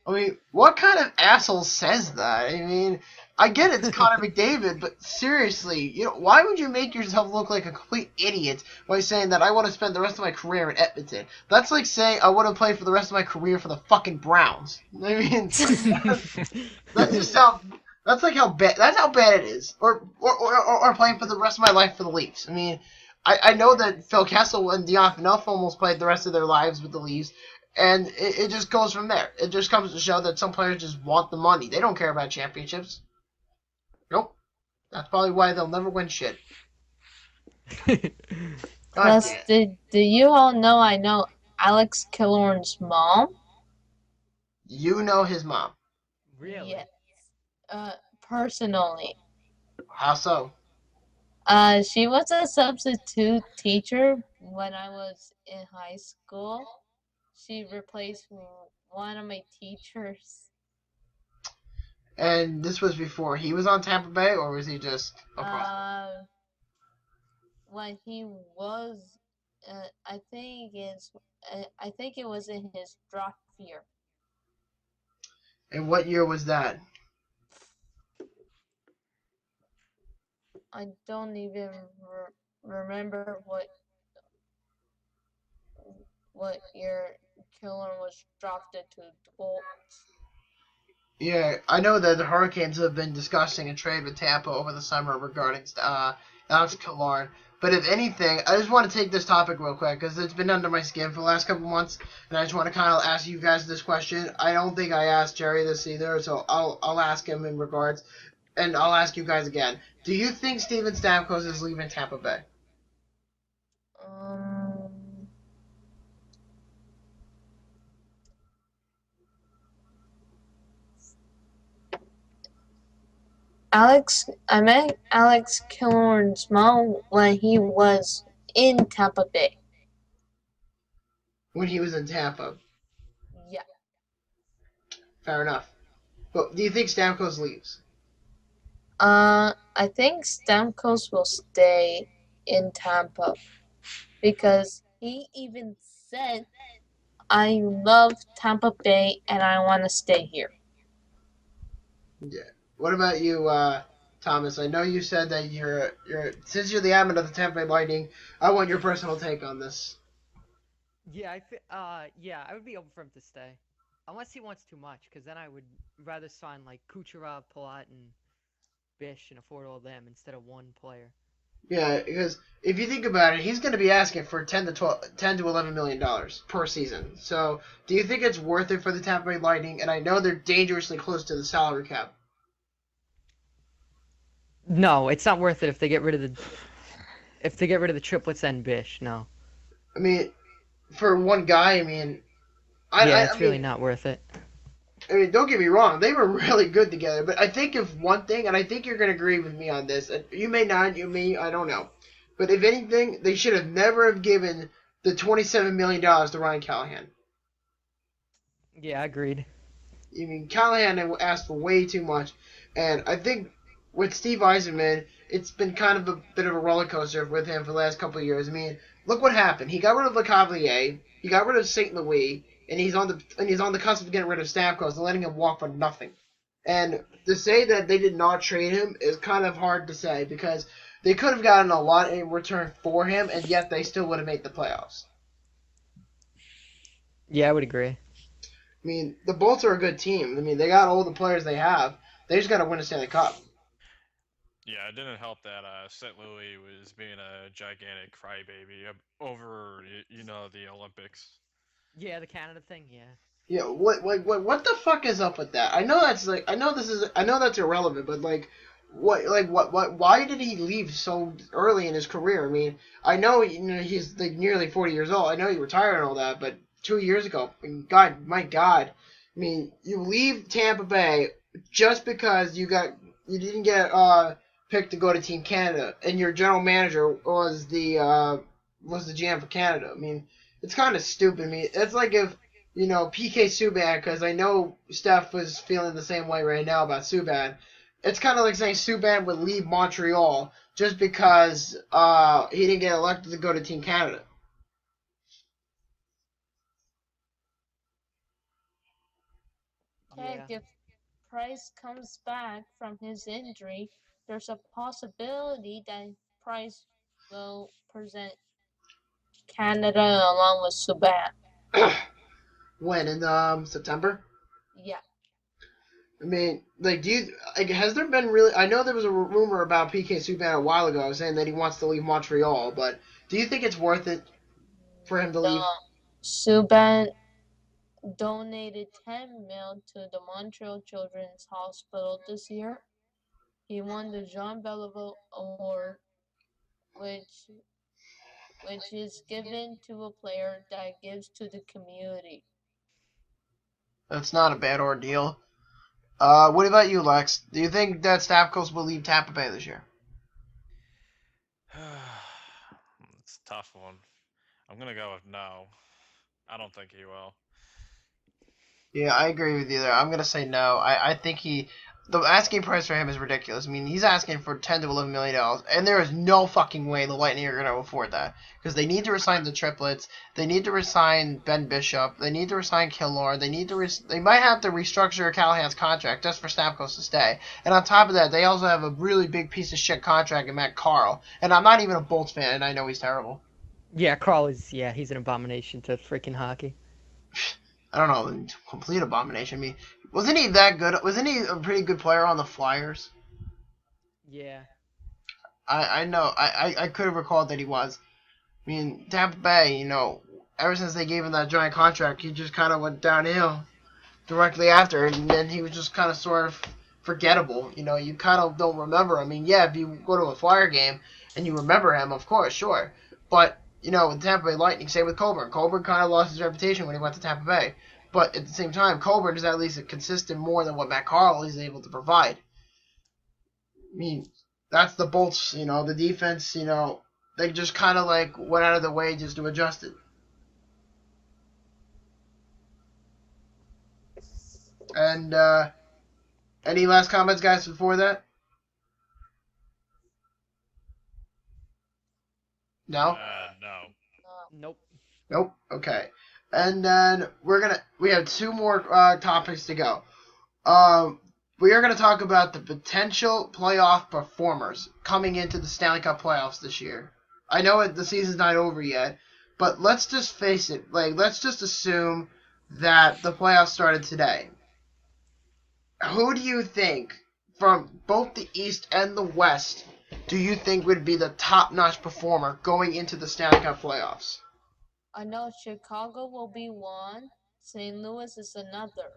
[SPEAKER 1] I mean, what kind of asshole says that? I mean, I get it's Connor McDavid, but seriously, why would you make yourself look like a complete idiot by saying that I want to spend the rest of my career in Edmonton? That's like saying I want to play for the rest of my career for the fucking Browns. I mean, that's like how bad. That's how bad it is. Or playing for the rest of my life for the Leafs. I mean, I know that Phil Kessel and Dion Phaneuf almost played the rest of their lives with the Leafs. And it just goes from there. It just comes to show that some players just want the money. They don't care about championships. Nope. That's probably why they'll never win shit.
[SPEAKER 4] Plus, do you all know I know Alex Killorn's mom?
[SPEAKER 1] You know his mom.
[SPEAKER 3] Really?
[SPEAKER 4] Yes. Personally.
[SPEAKER 1] How so?
[SPEAKER 4] She was a substitute teacher when I was in high school. She replaced one of my teachers.
[SPEAKER 1] And this was before he was on Tampa Bay, or was he just a prospect?
[SPEAKER 4] When he was, I think it was in his draft year.
[SPEAKER 1] And what year was that?
[SPEAKER 4] I don't even remember what year Killorn was drafted to the Bolts.
[SPEAKER 1] Yeah, I know that the Hurricanes have been discussing a trade with Tampa over the summer regarding Alex Killorn. But if anything, I just want to take this topic real quick because it's been under my skin for the last couple months, and I just want to kind of ask you guys this question. I don't think I asked Jerry this either, so I'll ask him in regards, and I'll ask you guys again. Do you think Steven Stamkos is leaving Tampa Bay?
[SPEAKER 4] I met Alex Killorn's mom when he was in Tampa Bay.
[SPEAKER 1] When he was in Tampa?
[SPEAKER 4] Yeah.
[SPEAKER 1] Fair enough. But do you think Stamkos leaves?
[SPEAKER 4] I think Stamkos will stay in Tampa because he even said, I love Tampa Bay and I want to stay here.
[SPEAKER 1] Yeah. What about you, Thomas? I know you said that you're since you're the admin of the Tampa Bay Lightning, I want your personal take on this.
[SPEAKER 3] Yeah, I would be open for him to stay, unless he wants too much, because then I would rather sign like Kucherov, Palat, and Bish and afford all of them instead of one player.
[SPEAKER 1] Yeah, because if you think about it, he's going to be asking for $10 to $11 million per season. So, do you think it's worth it for the Tampa Bay Lightning? And I know they're dangerously close to the salary cap.
[SPEAKER 3] No, it's not worth it if they get rid of the. If they get rid of the triplets, then Bish, no.
[SPEAKER 1] I mean, for one guy, I mean,
[SPEAKER 3] Yeah,
[SPEAKER 1] I
[SPEAKER 3] it's really
[SPEAKER 1] mean,
[SPEAKER 3] not worth it.
[SPEAKER 1] I mean, don't get me wrong, they were really good together. But I think if one thing, and I think you're gonna agree with me on this, and you may not, you may, I don't know. But if anything, they should have never have given the $27 million to Ryan Callahan.
[SPEAKER 3] Yeah, agreed.
[SPEAKER 1] I mean, Callahan asked for way too much, and I think with Steve Eisenman, it's been kind of a bit of a roller coaster with him for the last couple of years. I mean, look what happened. He got rid of Lecavalier, he got rid of St. Louis, and he's on the cusp of getting rid of Stamkos and letting him walk for nothing. And to say that they did not trade him is kind of hard to say because they could have gotten a lot in return for him, and yet they still would have made the playoffs.
[SPEAKER 3] Yeah, I would agree.
[SPEAKER 1] I mean, the Bolts are a good team. I mean, they got all the players they have. They just got to win a Stanley Cup.
[SPEAKER 2] Yeah, it didn't help that St. Louis was being a gigantic crybaby over, the Olympics.
[SPEAKER 3] Yeah, the Canada thing, yeah.
[SPEAKER 1] Yeah, what the fuck is up with that? I know that's irrelevant, but why did he leave so early in his career? I mean, I know he's like nearly 40 years old. I know he retired and all that, but 2 years ago, my God, I mean, you leave Tampa Bay just because you didn't get picked to go to Team Canada, and your general manager was the GM for Canada. I mean, it's kind of stupid. I mean, it's like if PK Subban, because I know Steph was feeling the same way right now about Subban. It's kind of like saying Subban would leave Montreal just because he didn't get elected to go to Team Canada.
[SPEAKER 4] Heck,
[SPEAKER 3] Yeah.
[SPEAKER 4] if Price comes back from his injury, there's a possibility that Price will present Canada along with Subban.
[SPEAKER 1] When in September?
[SPEAKER 4] Yeah.
[SPEAKER 1] I mean, has there been really? I know there was a rumor about PK Subban a while ago saying that he wants to leave Montreal, but do you think it's worth it for him to leave?
[SPEAKER 4] Subban donated 10 mil to the Montreal Children's Hospital this year. He won the Jean Beliveau Award, which is given to a player that gives to the community.
[SPEAKER 1] That's not a bad ordeal. What about you, Lex? Do you think that Stamkos will leave Tampa Bay this year?
[SPEAKER 2] It's a tough one. I'm going to go with no. I don't think he will.
[SPEAKER 1] Yeah, I agree with you there. I'm gonna say no. I think the asking price for him is ridiculous. I mean, he's asking for $10 to $11 million, and there is no fucking way the Lightning are gonna afford that because they need to resign the triplets. They need to resign Ben Bishop. They need to resign Killorn. They might have to restructure Callahan's contract just for Stamkos to stay. And on top of that, they also have a really big piece of shit contract in Matt Carl. And I'm not even a Bolts fan, and I know he's terrible.
[SPEAKER 3] Yeah, Carl he's an abomination to freaking hockey.
[SPEAKER 1] I don't know, complete abomination. I mean, wasn't he that good? Wasn't he a pretty good player on the Flyers?
[SPEAKER 3] Yeah.
[SPEAKER 1] I know. I could have recalled that he was. I mean, Tampa Bay, ever since they gave him that giant contract, he just kind of went downhill directly after, and then he was just kind of sort of forgettable. You kind of don't remember. I mean, yeah, if you go to a Flyer game and you remember him, of course, sure. But with Tampa Bay Lightning, same with Coburn. Coburn kind of lost his reputation when he went to Tampa Bay. But at the same time, Coburn is at least consistent more than what Matt Carl is able to provide. I mean, that's the Bolts, the defense, they just kind of went out of their way just to adjust it. And any last comments, guys, before that? No?
[SPEAKER 2] No.
[SPEAKER 3] Nope.
[SPEAKER 1] Nope. Okay. And then we have two more topics to go. We are going to talk about the potential playoff performers coming into the Stanley Cup playoffs this year. I know the season's not over yet, but let's just face it. Let's just assume that the playoffs started today. Who do you think, from both the East and the West, do you think would be the top-notch performer going into the Stanley Cup playoffs?
[SPEAKER 4] I know Chicago will be one. St. Louis is another.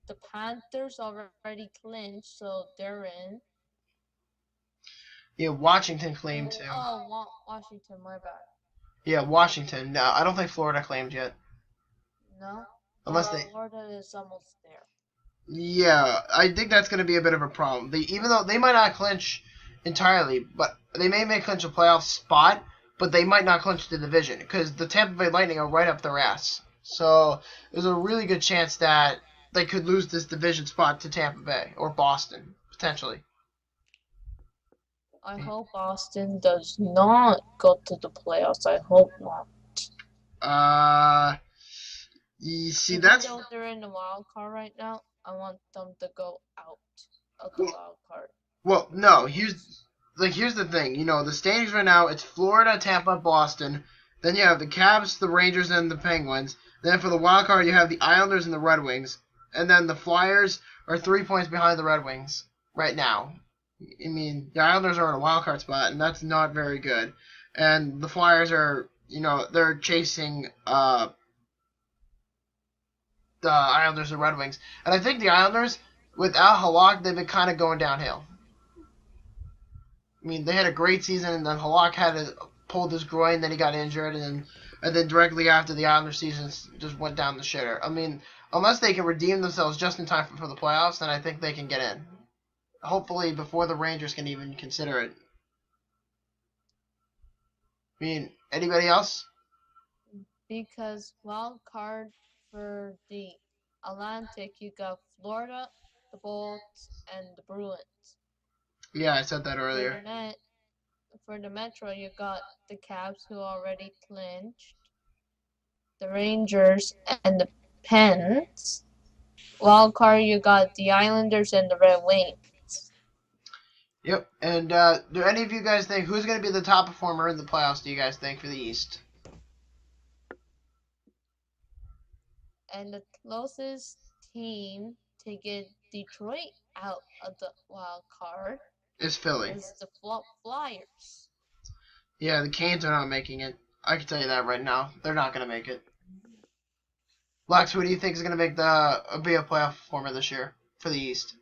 [SPEAKER 4] The Panthers already clinched, so they're in.
[SPEAKER 1] Yeah, Washington claimed too.
[SPEAKER 4] Oh, Washington, my bad.
[SPEAKER 1] Yeah, Washington. No, I don't think Florida claimed yet.
[SPEAKER 4] No?
[SPEAKER 1] Unless they...
[SPEAKER 4] Florida is almost there.
[SPEAKER 1] Yeah, I think that's going to be a bit of a problem. Even though they might not clinch entirely, but they may clinch a playoff spot, but they might not clinch the division because the Tampa Bay Lightning are right up their ass. So there's a really good chance that they could lose this division spot to Tampa Bay or Boston, potentially.
[SPEAKER 4] I hope Boston does not go to the playoffs. I hope not.
[SPEAKER 1] You see,
[SPEAKER 4] Even
[SPEAKER 1] that's...
[SPEAKER 4] though they're in the wild card right now, I want them to go out of the wild card.
[SPEAKER 1] Well, no, here's the thing. You know, the standings right now, it's Florida, Tampa, Boston. Then you have the Cavs, the Rangers, and the Penguins. Then for the wild card, you have the Islanders and the Red Wings. And then the Flyers are 3 points behind the Red Wings right now. I mean, the Islanders are in a wild card spot, and that's not very good. And the Flyers are, you know, they're chasing the Islanders and Red Wings. And I think the Islanders, without Halak, they've been kind of going downhill. I mean, they had a great season, and then Halak pulled his groin, then he got injured, and then directly after the Islanders season just went down the shitter. I mean, unless they can redeem themselves just in time for the playoffs, then I think they can get in. Hopefully before the Rangers can even consider it. I mean, anybody else?
[SPEAKER 4] Because wild card for the Atlantic, you got Florida, the Bolts, and the Bruins.
[SPEAKER 1] Yeah, I said that earlier.
[SPEAKER 4] For the Metro, you got the Caps, who already clinched, the Rangers, and the Pens. Wild card, you got the Islanders and the Red Wings.
[SPEAKER 1] Yep, and do any of you guys think, who's going to be the top performer in the playoffs, do you guys think, for the East?
[SPEAKER 4] And the closest team to get Detroit out of the wild card
[SPEAKER 1] is Philly.
[SPEAKER 4] Is the Flyers.
[SPEAKER 1] Yeah, the Canes are not making it. I can tell you that right now. They're not going to make it. Lex, who do you think is going to be a playoff performer this year for the East?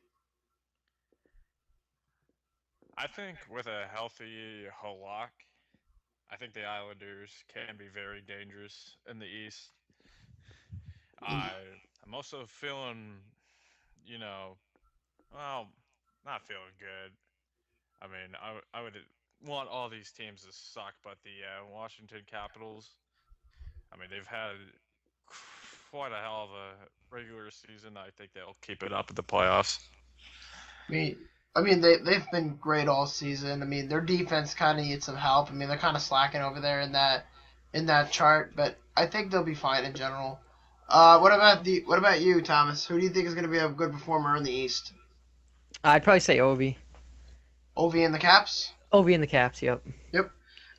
[SPEAKER 2] I think with a healthy Halak, I think the Islanders can be very dangerous in the East. I'm also feeling, you know, well, not feeling good. I mean, I would want all these teams to suck, but the Washington Capitals, I mean, they've had quite a hell of a regular season. I think they'll keep it up in the playoffs.
[SPEAKER 1] I mean, they've been great all season. I mean, their defense kind of needs some help. I mean, they're kind of slacking over there in that chart, but I think they'll be fine in general. What about you, Thomas? Who do you think is going to be a good performer in the East?
[SPEAKER 3] I'd probably say Ovi.
[SPEAKER 1] Ovi and the Caps?
[SPEAKER 3] Ovi and the Caps, yep.
[SPEAKER 1] Yep.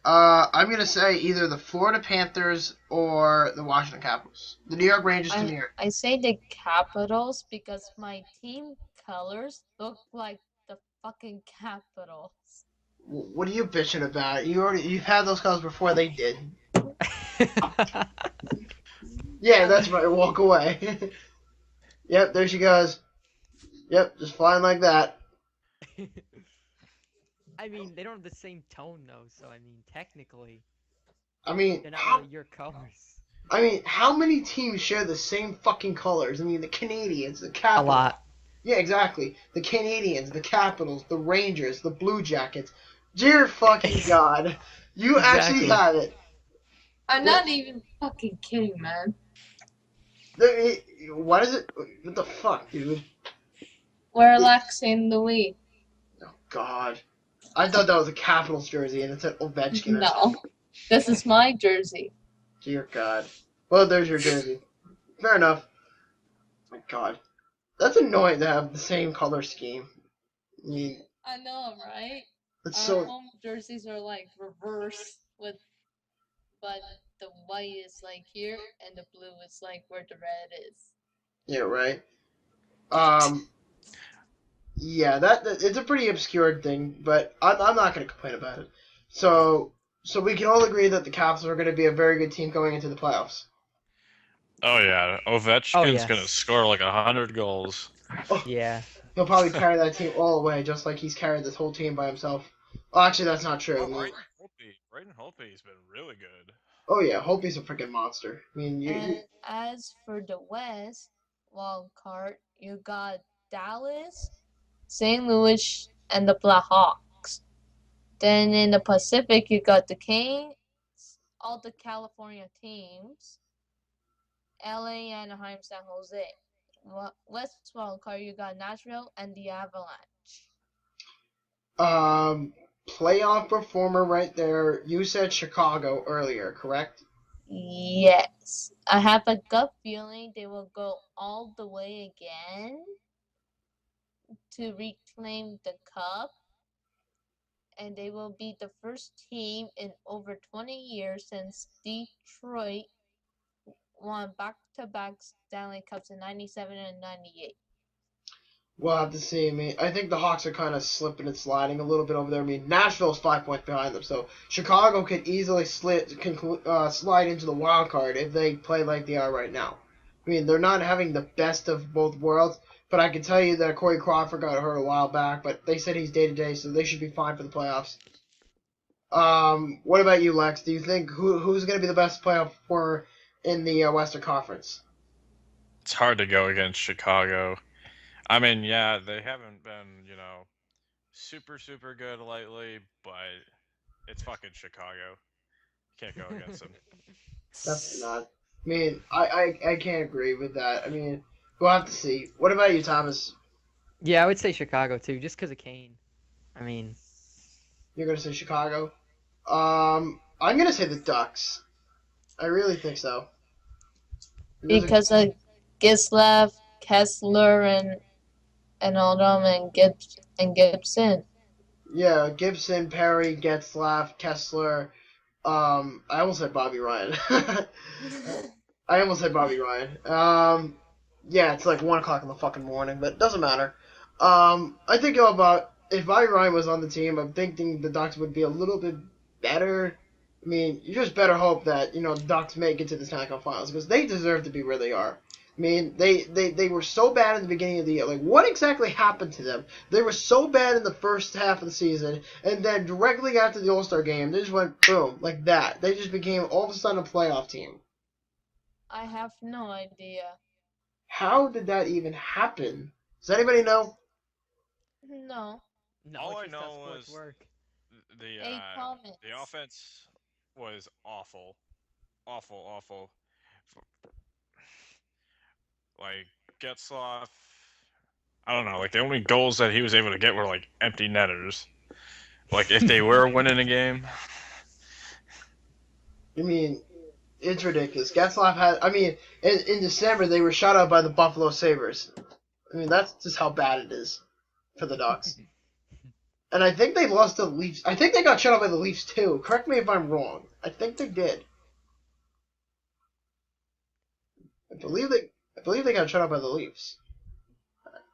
[SPEAKER 1] I'm going to say either the Florida Panthers or the Washington Capitals. The New York Rangers to me.
[SPEAKER 4] I say the Capitals because my team colors look like the fucking Capitals.
[SPEAKER 1] What are you bitching about? You've had those colors before they did. Yeah, that's right. Walk away. Yep, there she goes. Yep, just flying like that.
[SPEAKER 3] I mean, they don't have the same tone, though, so, I mean, technically,
[SPEAKER 1] I mean,
[SPEAKER 3] they're not really your colors.
[SPEAKER 1] I mean, how many teams share the same fucking colors? I mean, the Canadians, the Capitals.
[SPEAKER 3] A lot.
[SPEAKER 1] Yeah, exactly. The Canadians, the Capitals, the Rangers, the Blue Jackets. Dear fucking God. You actually have it.
[SPEAKER 4] I'm not even fucking kidding, man.
[SPEAKER 1] What is it? What the fuck, dude?
[SPEAKER 4] We're Lex in the league.
[SPEAKER 1] Oh, God. I thought that was a Capitals jersey, and it said Ovechkin.
[SPEAKER 4] No. This is my jersey.
[SPEAKER 1] Dear God. Well, there's your jersey. Fair enough. My God. That's annoying to have the same color scheme. I mean,
[SPEAKER 4] I know, right?
[SPEAKER 1] It's
[SPEAKER 4] Our
[SPEAKER 1] so...
[SPEAKER 4] home jerseys are like reverse but the white is like here and the blue is like where the red is.
[SPEAKER 1] Yeah, right. Yeah, that it's a pretty obscure thing, but I'm not going to complain about it. So we can all agree that the Caps are going to be a very good team going into the playoffs.
[SPEAKER 2] Oh yeah, Ovechkin's going to score like 100 goals.
[SPEAKER 1] Oh,
[SPEAKER 3] yeah.
[SPEAKER 1] He'll probably carry that team all the way, just like he's carried this whole team by himself. Oh, actually, that's not true.
[SPEAKER 2] Oh,
[SPEAKER 1] I mean,
[SPEAKER 2] Braden Holtby's been really good.
[SPEAKER 1] oh yeah, Holtby's a freaking monster. I mean,
[SPEAKER 4] And as for the West wild card, you got Dallas, St. Louis, and the Blackhawks. Then in the Pacific, you got the Canes, all the California teams, LA, Anaheim, San Jose. West wild card, you got Nashville and the Avalanche.
[SPEAKER 1] playoff performer right there. You said Chicago earlier, correct?
[SPEAKER 4] Yes. I have a gut feeling they will go all the way again to reclaim the cup. And they will be the first team in over 20 years since Detroit won back-to-back Stanley Cups in 97 and 98.
[SPEAKER 1] We'll have to see. I mean, I think the Hawks are kind of slipping and sliding a little bit over there. I mean, Nashville's 5 points behind them, so Chicago could easily slide into the wild card if they play like they are right now. I mean, they're not having the best of both worlds, but I can tell you that Corey Crawford got hurt a while back, but they said he's day-to-day, so they should be fine for the playoffs. What about you, Lex? Do you think who's going to be the best playoff performer in the Western Conference?
[SPEAKER 2] It's hard to go against Chicago. I mean, yeah, they haven't been, super, super good lately, but it's fucking Chicago. Can't go against them.
[SPEAKER 1] Definitely not. I mean, I can't agree with that. I mean, we'll have to see. What about you, Thomas?
[SPEAKER 3] Yeah, I would say Chicago too, just because of Kane. I mean,
[SPEAKER 1] You're going to say Chicago? I'm going to say the Ducks. I really think so.
[SPEAKER 4] Because of Gislev, Kessler, and all them, and Gibson.
[SPEAKER 1] Yeah, Gibson, Perry, Getzlaff, Kessler. I almost said Bobby Ryan. Yeah, it's like 1 o'clock in the fucking morning, but it doesn't matter. I think about if Bobby Ryan was on the team, I'm thinking the Ducks would be a little bit better. I mean, you just better hope that, the Ducks make it to the Stanley Cup Finals, because they deserve to be where they are. I mean, they were so bad at the beginning of the year. Like, what exactly happened to them? They were so bad in the first half of the season, and then directly after the All-Star game, they just went boom, like that. They just became all of a sudden a playoff team.
[SPEAKER 4] I have no idea.
[SPEAKER 1] How did that even happen? Does anybody know?
[SPEAKER 4] No.
[SPEAKER 2] All I
[SPEAKER 3] it's just how
[SPEAKER 2] know
[SPEAKER 3] sports
[SPEAKER 2] was
[SPEAKER 3] work.
[SPEAKER 2] the offense was awful. Awful. Like, Getzlaff, I don't know, like, the only goals that he was able to get were, like, empty netters. Like, if they were winning a game.
[SPEAKER 1] I mean, it's ridiculous. Getzlaff had, in December, they were shut out by the Buffalo Sabres. I mean, that's just how bad it is for the Ducks. And I think they lost to the Leafs. I think they got shut out by the Leafs, too. Correct me if I'm wrong. I think they did. I believe they got shut out by the Leafs.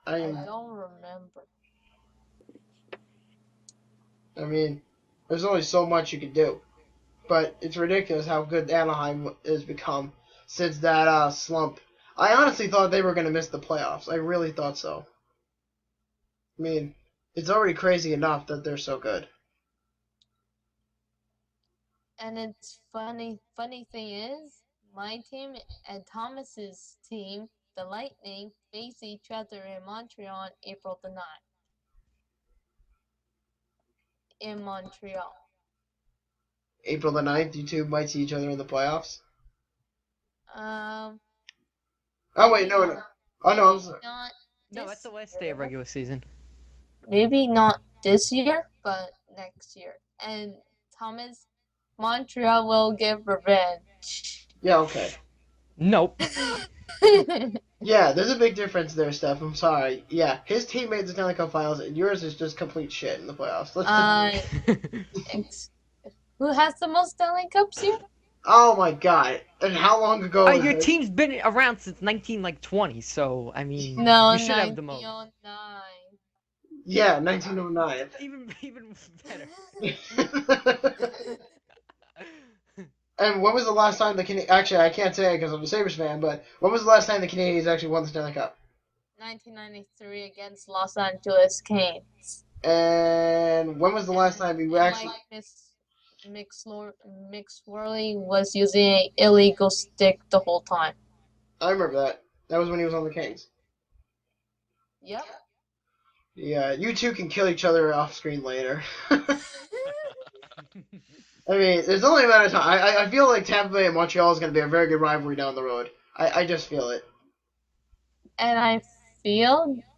[SPEAKER 4] I don't remember.
[SPEAKER 1] I mean, there's only so much you can do. But it's ridiculous how good Anaheim has become since that slump. I honestly thought they were going to miss the playoffs. I really thought so. I mean, it's already crazy enough that they're so good.
[SPEAKER 4] And it's funny thing is, my team and Thomas's team, the Lightning, face each other in Montreal on April the 9th. In Montreal.
[SPEAKER 1] April the 9th, you two might see each other in the playoffs?
[SPEAKER 4] Um.
[SPEAKER 1] Oh, wait, no. Oh, no, I'm sorry.
[SPEAKER 3] No, that's the last day of regular season.
[SPEAKER 4] Maybe not this year, but next year. And Thomas, Montreal will get revenge.
[SPEAKER 1] Yeah, okay.
[SPEAKER 3] Nope.
[SPEAKER 1] Yeah, there's a big difference there, Steph. I'm sorry. Yeah, his team made the Stanley Cup Finals, and yours is just complete shit in the playoffs.
[SPEAKER 4] Who has the most Stanley Cups here?
[SPEAKER 1] Oh my god! And how long ago?
[SPEAKER 3] Your team's been around since 1920, so I mean,
[SPEAKER 4] no,
[SPEAKER 3] you should have the most.
[SPEAKER 4] 1909.
[SPEAKER 1] Yeah, 1909.
[SPEAKER 3] Even better.
[SPEAKER 1] And when was the last time the Canadiens... Actually, I can't say because I'm a Sabres fan, but when was the last time the Canadiens actually won the Stanley Cup?
[SPEAKER 4] 1993 against Los Angeles Canes.
[SPEAKER 1] And when was the last time you actually?
[SPEAKER 4] McSwirly was using an illegal stick the whole time.
[SPEAKER 1] I remember that. That was when he was on the Kings.
[SPEAKER 4] Yep.
[SPEAKER 1] Yeah, you two can kill each other off screen later. I mean, there's only a matter of time. I feel like Tampa Bay and Montreal is going to be a very good rivalry down the road. I just feel it.
[SPEAKER 4] And I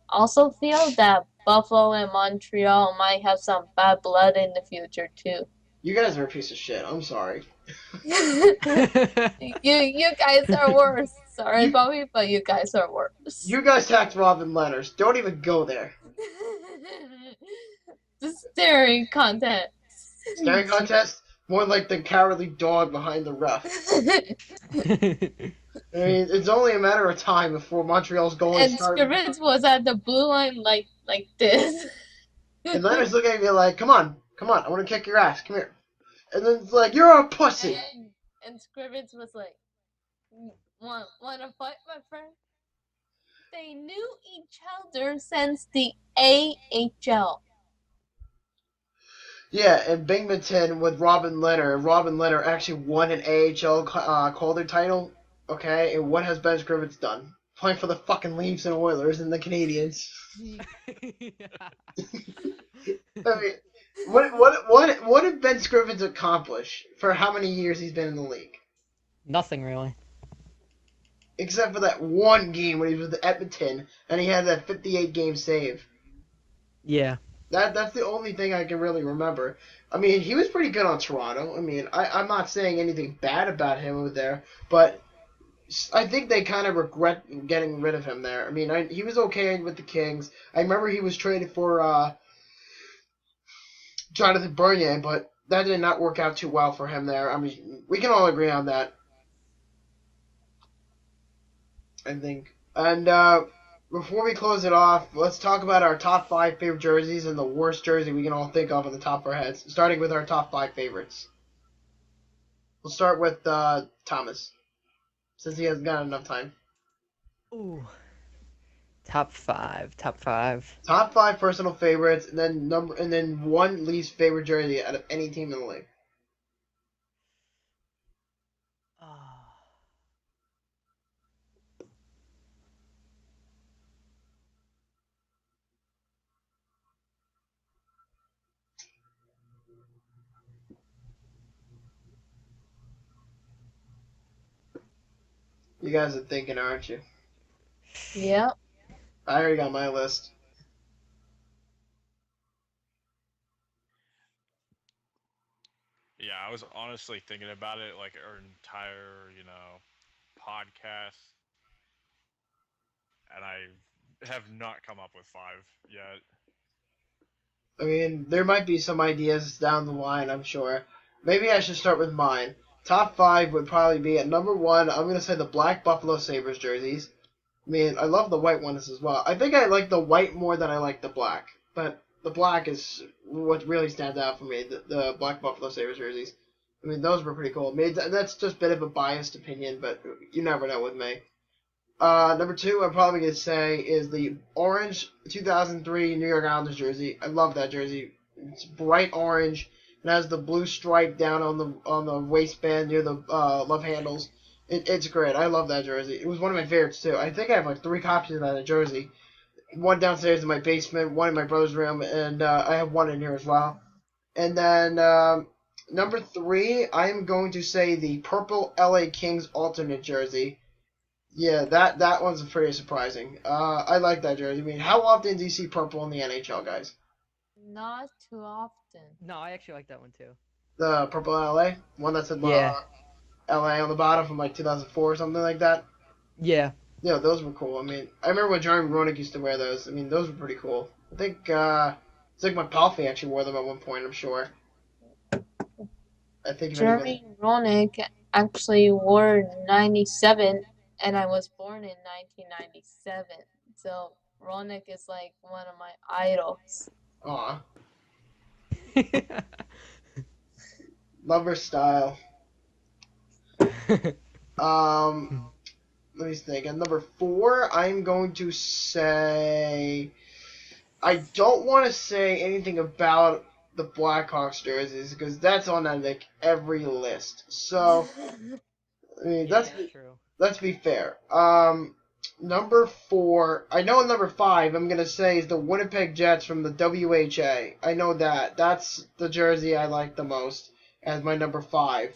[SPEAKER 4] also feel that Buffalo and Montreal might have some bad blood in the future too.
[SPEAKER 1] You guys are a piece of shit. I'm sorry.
[SPEAKER 4] you guys are worse. Sorry, Bobby, but you guys are worse.
[SPEAKER 1] You guys tacked Robin Leonard. Don't even go there.
[SPEAKER 4] The staring contest.
[SPEAKER 1] Staring contest? More like the cowardly dog behind the ref. I mean, it's only a matter of time before Montreal's goalie starts.
[SPEAKER 4] And Scrivens was at the blue line like this.
[SPEAKER 1] And Leonard's looking at me like, come on, I want to kick your ass, come here. And then it's like, you're a pussy.
[SPEAKER 4] And Scrivens was like, want to fight, my friend? They knew each other since the AHL.
[SPEAKER 1] Yeah, and Binghamton with Robin Leonard. Robin Leonard actually won an AHL Calder title. Okay, and what has Ben Scrivens done? Playing for the fucking Leafs and Oilers and the Canadiens. I mean, what did Ben Scrivens accomplish for how many years he's been in the league?
[SPEAKER 3] Nothing really.
[SPEAKER 1] Except for that one game when he was with Edmonton and he had that 58-game save.
[SPEAKER 3] Yeah.
[SPEAKER 1] That's the only thing I can really remember. I mean, he was pretty good on Toronto. I mean, I'm not saying anything bad about him over there, but I think they kind of regret getting rid of him there. I mean, he was okay with the Kings. I remember he was traded for Jonathan Bernier, but that did not work out too well for him there. I mean, we can all agree on that, I think. And before we close it off, let's talk about our top 5 favorite jerseys and the worst jersey we can all think of on the top of our heads, starting with our top 5 favorites. We'll start with Thomas, since he hasn't got enough time.
[SPEAKER 3] Ooh. Top 5.
[SPEAKER 1] Top 5 personal favorites, and then one least favorite jersey out of any team in the league. You guys are thinking, aren't you?
[SPEAKER 4] Yep.
[SPEAKER 1] I already got my list.
[SPEAKER 2] Yeah, I was honestly thinking about it like our entire, podcast, and I have not come up with 5 yet.
[SPEAKER 1] I mean, there might be some ideas down the line, I'm sure. Maybe I should start with mine. Top 5 would probably be at number 1, I'm going to say the black Buffalo Sabres jerseys. I mean, I love the white ones as well. I think I like the white more than I like the black. But the black is what really stands out for me, the black Buffalo Sabres jerseys. I mean, those were pretty cool. I mean, that's just a bit of a biased opinion, but you never know with me. Number 2, I'm probably going to say, is the orange 2003 New York Islanders jersey. I love that jersey. It's bright orange. It has the blue stripe down on the waistband near the love handles. It's great. I love that jersey. It was one of my favorites too. I think I have like 3 copies of that jersey. One downstairs in my basement, one in my brother's room, and I have one in here as well. And then number 3, I am going to say the purple LA Kings alternate jersey. Yeah, that one's pretty surprising. I like that jersey. I mean, how often do you see purple in the NHL, guys?
[SPEAKER 4] Not too often.
[SPEAKER 3] No, I actually like that one too.
[SPEAKER 1] The purple LA? One that said LA on the bottom from like 2004 or something like that?
[SPEAKER 3] Yeah.
[SPEAKER 1] Yeah, those were cool. I mean, I remember when Jeremy Roenick used to wear those. I mean, those were pretty cool. I think Zygmunt Palffy actually wore them at one point, I'm sure. I think
[SPEAKER 4] Jeremy Roenick actually wore 97, and I was born in 1997. So Roenick is like one of my idols.
[SPEAKER 1] Aw. Lover style. Let me think. At number 4, I'm going to say I don't want to say anything about the Blackhawks jerseys because that's on like every list. So I mean,
[SPEAKER 3] Yeah, that's true.
[SPEAKER 1] let's be fair. Number 4, I know number 5, I'm going to say is the Winnipeg Jets from the WHA. I know that. That's the jersey I like the most as my number 5.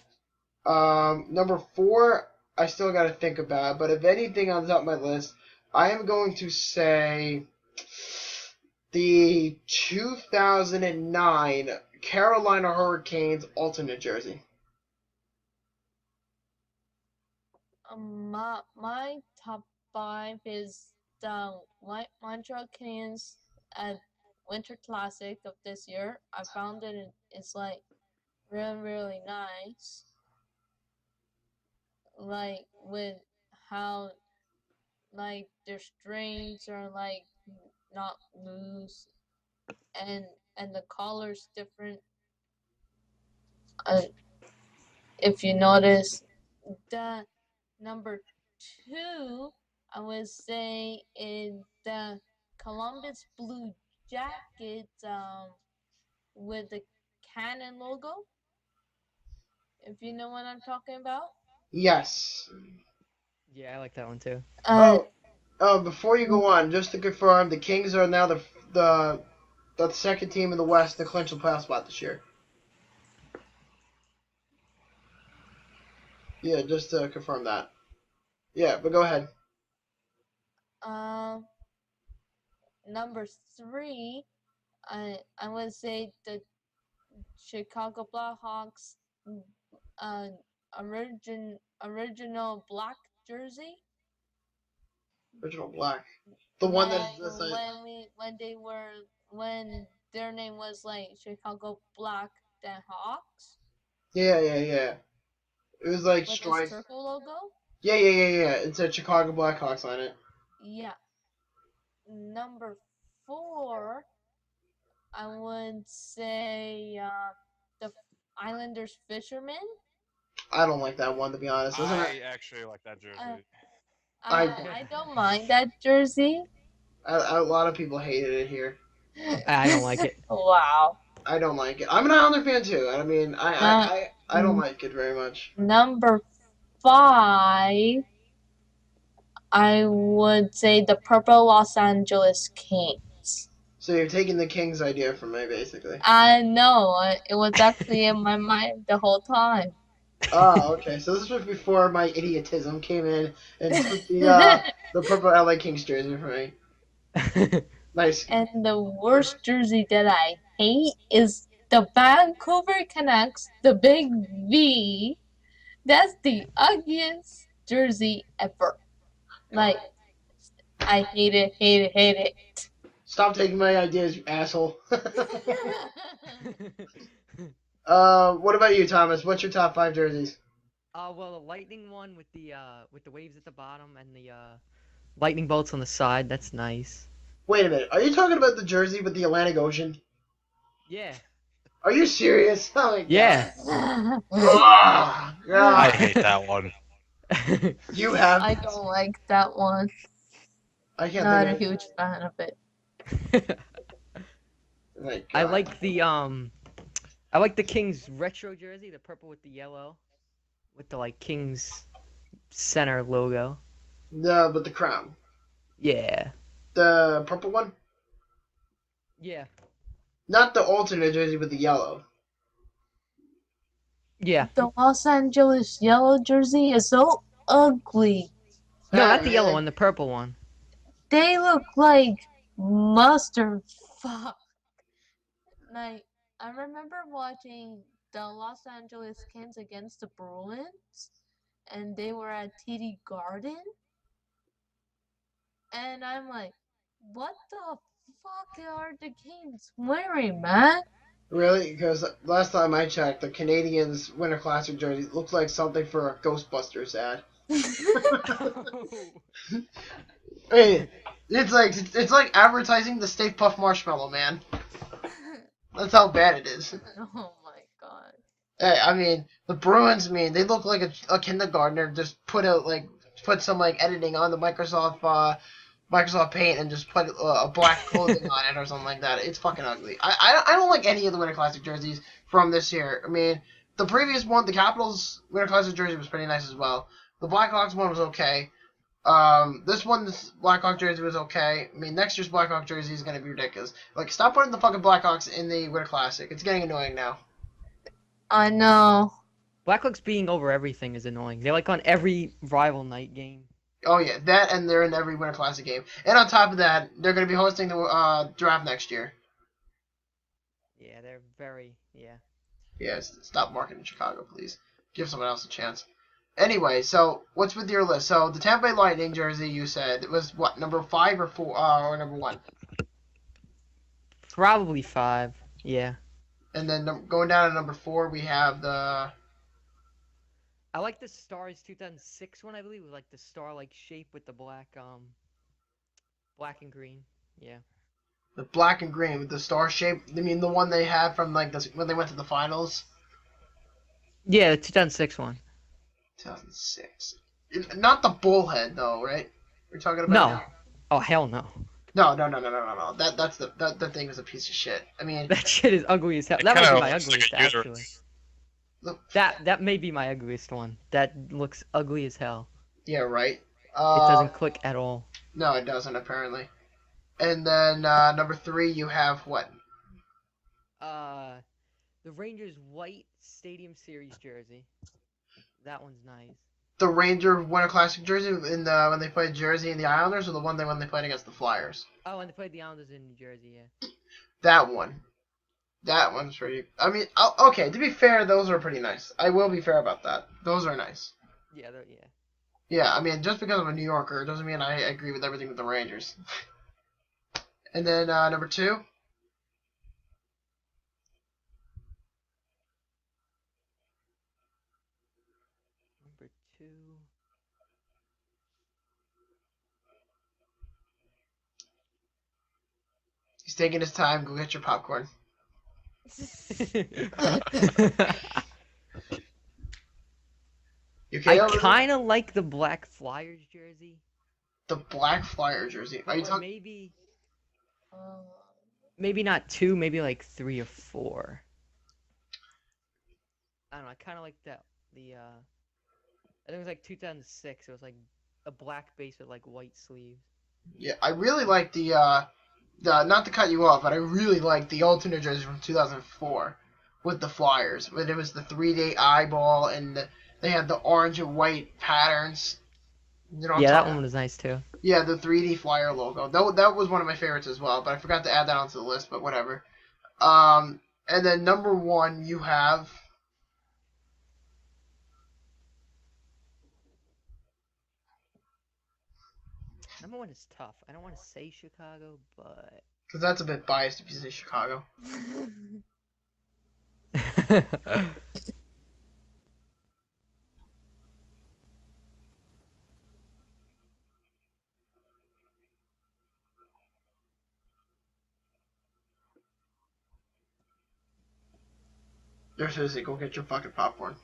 [SPEAKER 1] Number 4, I still got to think about, but if anything on the top of my list, I am going to say the 2009 Carolina Hurricanes alternate jersey.
[SPEAKER 4] My top 5 is the Montreal Canadiens at Winter Classic of this year. I found it's like really, really nice. Like with how like their strings are like not loose and the color's different. If you notice, the number 2, I would say, is the Columbus Blue Jackets with the cannon logo. If you know what I'm talking about.
[SPEAKER 1] Yes.
[SPEAKER 3] Yeah, I like that one too.
[SPEAKER 1] Before you go on, just to confirm, the Kings are now the second team in the West to clinch the playoff spot this year. Yeah, just to confirm that. Yeah, but go ahead.
[SPEAKER 4] Number 3, I would say the Chicago Blackhawks original black jersey.
[SPEAKER 1] Original black. The one that's
[SPEAKER 4] when their name was like Chicago Black then Hawks.
[SPEAKER 1] Yeah. It was like
[SPEAKER 4] with
[SPEAKER 1] stripes.
[SPEAKER 4] the circle logo.
[SPEAKER 1] Yeah. It said Chicago Blackhawks on it.
[SPEAKER 4] Yeah. Number 4, I would say the Islanders Fisherman.
[SPEAKER 1] I don't like that one, to be honest.
[SPEAKER 2] I actually like that jersey.
[SPEAKER 4] I don't mind that jersey.
[SPEAKER 1] A lot of people hated it here.
[SPEAKER 3] I don't like it.
[SPEAKER 4] Wow.
[SPEAKER 1] I don't like it. I'm an Islander fan too. I mean, I don't like it very much.
[SPEAKER 4] Number 5, I would say the purple Los Angeles Kings.
[SPEAKER 1] So you're taking the Kings idea from me, basically.
[SPEAKER 4] I know. It was actually in my mind the whole time.
[SPEAKER 1] Oh, okay. So this was before my idiotism came in and took the purple LA Kings jersey for me. Nice.
[SPEAKER 4] And the worst jersey that I hate is the Vancouver Canucks, the big V. That's the ugliest jersey ever. Like, I hate it.
[SPEAKER 1] Stop taking my ideas, you asshole. What about you, Thomas? What's your top 5 jerseys?
[SPEAKER 3] Well, the lightning one with the waves at the bottom and the lightning bolts on the side. That's nice.
[SPEAKER 1] Wait a minute. Are you talking about the jersey with the Atlantic Ocean?
[SPEAKER 3] Yeah.
[SPEAKER 1] Are you serious? Oh my God.
[SPEAKER 3] Yeah.
[SPEAKER 1] Oh, God.
[SPEAKER 2] I hate that one.
[SPEAKER 1] You have.
[SPEAKER 4] I don't like that one.
[SPEAKER 1] I can't.
[SPEAKER 4] Not a
[SPEAKER 1] think of
[SPEAKER 4] huge fan of it.
[SPEAKER 1] it.
[SPEAKER 3] I like the Kings retro jersey, the purple with the yellow, with the like Kings center logo.
[SPEAKER 1] No, but the crown.
[SPEAKER 3] Yeah.
[SPEAKER 1] The purple one?
[SPEAKER 3] Yeah.
[SPEAKER 1] Not the alternate jersey with the yellow.
[SPEAKER 3] Yeah.
[SPEAKER 4] The Los Angeles yellow jersey is so ugly.
[SPEAKER 3] No, not the yellow one, the purple one.
[SPEAKER 4] They look like mustard. Fuck. Like, I remember watching the Los Angeles Kings against the Bruins, and they were at TD Garden. And I'm like, what the fuck are the Kings wearing, man?
[SPEAKER 1] Really? Because last time I checked, the Canadians Winter Classic jersey looked like something for a Ghostbusters ad. Hey, it's like advertising the Stay Puft Marshmallow Man. That's how bad it is.
[SPEAKER 4] Oh my god.
[SPEAKER 1] Hey, I mean, the Bruins, they look like a kindergartner just put some like editing on the Microsoft Microsoft Paint and just put a black clothing on it or something like that. It's fucking ugly. I don't like any of the Winter Classic jerseys from this year. I mean, the previous one, the Capitals Winter Classic jersey was pretty nice as well. The Blackhawks one was okay. This Blackhawk jersey was okay. I mean, next year's Blackhawk jersey is going to be ridiculous. Like, stop putting the fucking Blackhawks in the Winter Classic. It's getting annoying now.
[SPEAKER 4] I know.
[SPEAKER 3] Blackhawks being over everything is annoying. They're like on every rival night game.
[SPEAKER 1] Oh, yeah, that, and they're in every Winter Classic game. And on top of that, they're going to be hosting the draft next year.
[SPEAKER 3] Yeah, they're very, yeah.
[SPEAKER 1] Yes, stop marketing Chicago, please. Give someone else a chance. Anyway, so what's with your list? So the Tampa Bay Lightning jersey, you said, was what, number 5 or 4, or number 1?
[SPEAKER 3] Probably 5, yeah.
[SPEAKER 1] And then going down to number 4, we have the...
[SPEAKER 3] I like the Stars 2006 one, I believe, with like the star-like shape with the black and green. Yeah.
[SPEAKER 1] The black and green with the star shape. I mean, the one they had from like when they went to the finals.
[SPEAKER 3] Yeah, the 2006 one.
[SPEAKER 1] 2006. Not the bullhead though, right? We're talking about
[SPEAKER 3] No.
[SPEAKER 1] now?
[SPEAKER 3] Oh hell no.
[SPEAKER 1] No. That thing was a piece of shit. I mean,
[SPEAKER 3] That shit is ugly as hell.
[SPEAKER 2] It
[SPEAKER 3] That might
[SPEAKER 2] kinda
[SPEAKER 3] be my
[SPEAKER 2] looks like
[SPEAKER 3] ugliest
[SPEAKER 2] a uterus.
[SPEAKER 3] actually.
[SPEAKER 1] look,
[SPEAKER 3] That may be my ugliest one. That looks ugly as hell.
[SPEAKER 1] yeah, right.
[SPEAKER 3] It doesn't click at all.
[SPEAKER 1] No, it doesn't apparently. And then number 3, you have what?
[SPEAKER 3] The Rangers white Stadium Series jersey. That one's nice.
[SPEAKER 1] The Ranger Winter Classic jersey in the when they played Jersey and the Islanders, or the one when they played against the Flyers?
[SPEAKER 3] Oh, and they played the Islanders in New Jersey, yeah.
[SPEAKER 1] That one. That one's pretty. I mean, okay. To be fair, those are pretty nice. I will be fair about that. Those are nice.
[SPEAKER 3] Yeah, yeah.
[SPEAKER 1] Yeah, I mean, just because I'm a New Yorker doesn't mean I agree with everything with the Rangers. And then number 2.
[SPEAKER 3] Number 2.
[SPEAKER 1] He's taking his time. Go get your popcorn. You okay
[SPEAKER 3] I
[SPEAKER 1] over there?
[SPEAKER 3] kind of like the Black Flyers jersey.
[SPEAKER 1] The black Flyer jersey. Are you
[SPEAKER 3] Or
[SPEAKER 1] talking?
[SPEAKER 3] maybe not 2, maybe like 3 or 4. I don't know. I kind of like that. I think it was like 2006. It was like a black base with like white sleeves.
[SPEAKER 1] Yeah, I really like the not to cut you off, but I really like the alternate jersey from 2004 with the Flyers. When it was the 3D eyeball and they had the orange and white patterns. You know what I'm
[SPEAKER 3] Yeah, that
[SPEAKER 1] talking
[SPEAKER 3] one was nice too.
[SPEAKER 1] Yeah, the 3D Flyer logo. That was one of my favorites as well, but I forgot to add that onto the list, but whatever. And then number 1, you have...
[SPEAKER 3] Number 1 is tough. I don't want to say Chicago, but...
[SPEAKER 1] Because that's a bit biased if you say Chicago. Seriously, go get your fucking popcorn.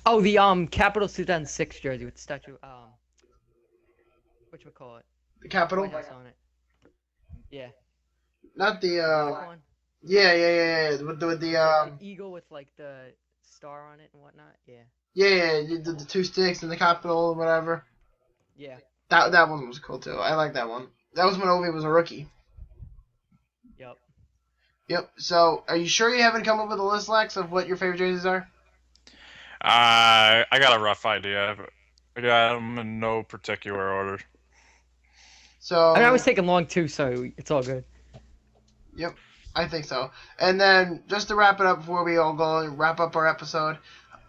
[SPEAKER 3] Oh, the Capitals 2006 jersey with the statue. Whatchamacallit?
[SPEAKER 1] The Capitol?
[SPEAKER 3] White House on it. Yeah.
[SPEAKER 1] Not the,
[SPEAKER 3] That one?
[SPEAKER 1] yeah. With the
[SPEAKER 3] The eagle with like the star on it and whatnot. Yeah.
[SPEAKER 1] yeah, the 2 sticks and the Capitol or whatever.
[SPEAKER 3] Yeah.
[SPEAKER 1] That one was cool too. I like that one. That was when Ovi was a rookie.
[SPEAKER 3] Yep.
[SPEAKER 1] Yep. So, are you sure you haven't come up with a list, Lex, of what your favorite jerseys are?
[SPEAKER 2] I got a rough idea. I got them in no particular order.
[SPEAKER 1] So,
[SPEAKER 3] I mean, I was taking long too, so it's all good.
[SPEAKER 1] Yep, I think so. And then, just to wrap it up before we all go and wrap up our episode,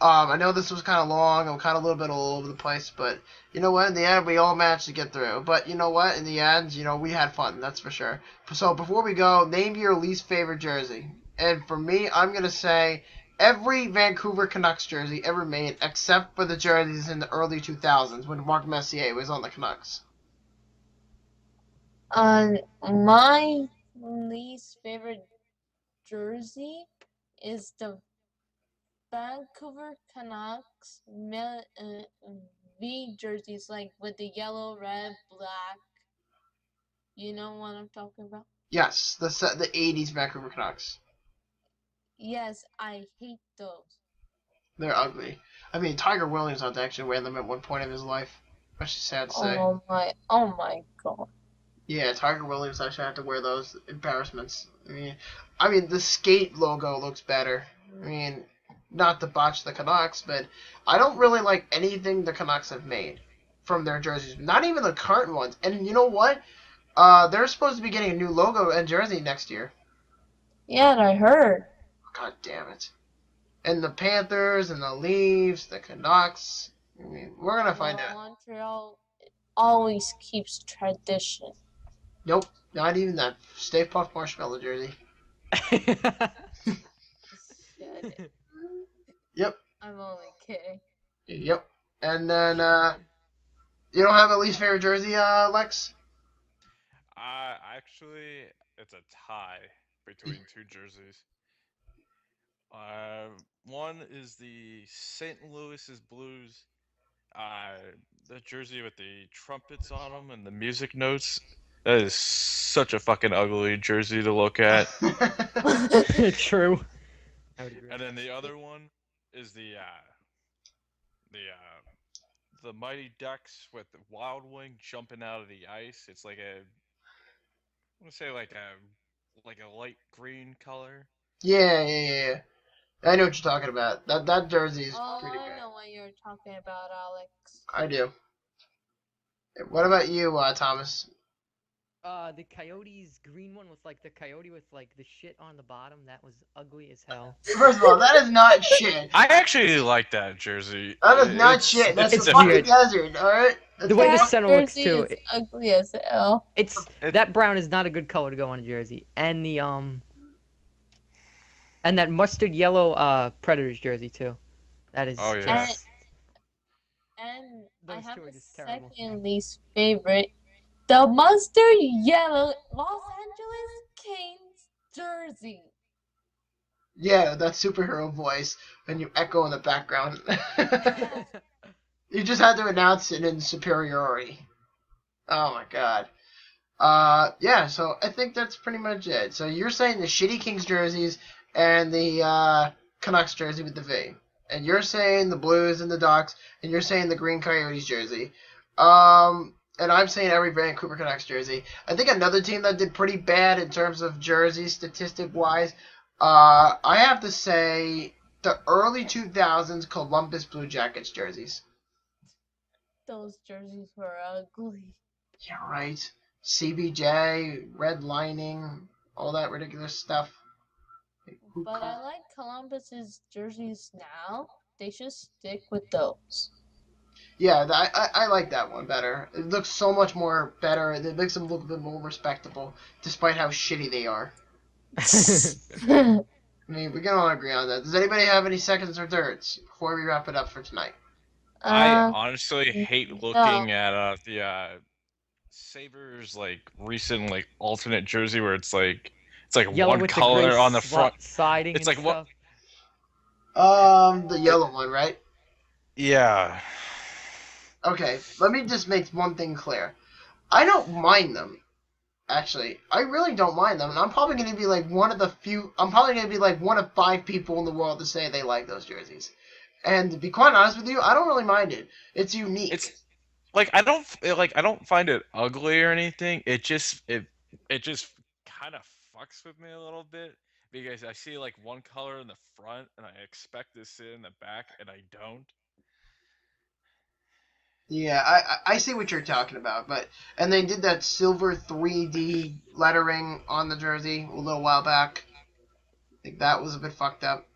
[SPEAKER 1] I know this was kind of long and kind of a little bit all over the place, but you know what? In the end, we all managed to get through. But you know what? In the end, we had fun, that's for sure. So before we go, name your least favorite jersey. And for me, I'm going to say every Vancouver Canucks jersey ever made, except for the jerseys in the early 2000s when Mark Messier was on the Canucks.
[SPEAKER 4] My least favorite jersey is the Vancouver Canucks V jerseys, like with the yellow, red, black. You know what I'm talking about?
[SPEAKER 1] Yes, the 80s Vancouver Canucks.
[SPEAKER 4] Yes, I hate those.
[SPEAKER 1] They're ugly. I mean, Tiger Williams had to actually wear them at one point in his life. Which is sad to say.
[SPEAKER 4] Oh my god.
[SPEAKER 1] Yeah, Tiger Williams actually had to wear those embarrassments. I mean, the skate logo looks better. I mean, not to botch the Canucks, but I don't really like anything the Canucks have made from their jerseys. Not even the current ones. And you know what? They're supposed to be getting a new logo and jersey next year.
[SPEAKER 4] Yeah, I heard.
[SPEAKER 1] God damn it. And the Panthers and the Leafs, the Canucks. I mean, we're gonna find out.
[SPEAKER 4] Montreal always keeps tradition.
[SPEAKER 1] Nope, not even that Stay Puft Marshmallow jersey. Yep.
[SPEAKER 4] I'm only kidding.
[SPEAKER 1] Yep. And then, you don't have a least favorite jersey, Lex?
[SPEAKER 2] Actually, it's a tie between two jerseys. One is the St. Louis's Blues. The jersey with the trumpets on them and the music notes. That is such a fucking ugly jersey to look at.
[SPEAKER 3] True. I would agree.
[SPEAKER 2] And then the other one is the Mighty Ducks with the Wild Wing jumping out of the ice. It's like I'm gonna say like a light green color.
[SPEAKER 1] Yeah. I know what you're talking about. That jersey is pretty
[SPEAKER 4] I
[SPEAKER 1] bad.
[SPEAKER 4] know what you're talking about, Alex.
[SPEAKER 1] I do. What about you, Thomas?
[SPEAKER 3] The Coyotes green one with like the coyote with like the shit on the bottom. That was ugly as hell.
[SPEAKER 1] First of all, that is not shit.
[SPEAKER 2] I actually like that jersey.
[SPEAKER 1] That is not shit. That's
[SPEAKER 3] it's
[SPEAKER 1] the fucking
[SPEAKER 3] weird.
[SPEAKER 1] desert, alright?
[SPEAKER 3] The way the
[SPEAKER 4] That
[SPEAKER 3] center looks
[SPEAKER 4] jersey
[SPEAKER 3] too.
[SPEAKER 4] is ugly as hell.
[SPEAKER 3] That brown is not a good color to go on a jersey. And the and that mustard yellow Predators jersey too. That is
[SPEAKER 2] Oh, yeah.
[SPEAKER 3] just
[SPEAKER 4] And I
[SPEAKER 3] Those
[SPEAKER 4] have
[SPEAKER 3] two are
[SPEAKER 4] a
[SPEAKER 3] just terrible.
[SPEAKER 4] second least favorite. The mustard yellow Los Angeles Kings jersey.
[SPEAKER 1] Yeah, that superhero voice when you echo in the background. You just had to announce it in superiority. Oh my god. Yeah, so I think that's pretty much it. So you're saying the shitty Kings jerseys and the Canucks jersey with the V. And you're saying the Blues and the Ducks, and you're saying the Green Coyotes jersey. And I'm saying every Vancouver Canucks jersey. I think another team that did pretty bad in terms of jerseys, statistic-wise, I have to say the early 2000s Columbus Blue Jackets jerseys.
[SPEAKER 4] Those jerseys were ugly.
[SPEAKER 1] Yeah, right. CBJ, red lining, all that ridiculous stuff.
[SPEAKER 4] But I like Columbus's jerseys now. They should stick with those.
[SPEAKER 1] Yeah, I like that one better. It looks so much more better. It makes them look a bit more respectable, despite how shitty they are. I mean, we can all agree on that. Does anybody have any seconds or thirds before we wrap it up for tonight?
[SPEAKER 2] I honestly hate looking at the Sabres like recent like alternate jersey where it's like
[SPEAKER 3] yellow
[SPEAKER 2] one
[SPEAKER 3] with the
[SPEAKER 2] color
[SPEAKER 3] gray
[SPEAKER 2] on the front.
[SPEAKER 3] siding.
[SPEAKER 2] It's
[SPEAKER 3] and
[SPEAKER 2] like what?
[SPEAKER 3] stuff.
[SPEAKER 1] The yellow one, right?
[SPEAKER 2] Yeah.
[SPEAKER 1] Okay, let me just make one thing clear. I don't mind them. Actually, I really don't mind them, and I'm probably going to be like one of the few. I'm probably going to be like one of 5 people in the world to say they like those jerseys. And to be quite honest with you, I don't really mind it. It's unique.
[SPEAKER 2] It's like I don't find it ugly or anything. It just kind of fucks with me a little bit because I see like one color in the front and I expect to see it in the back and I don't.
[SPEAKER 1] Yeah, I see what you're talking about, and they did that silver 3D lettering on the jersey a little while back. I think that was a bit fucked up.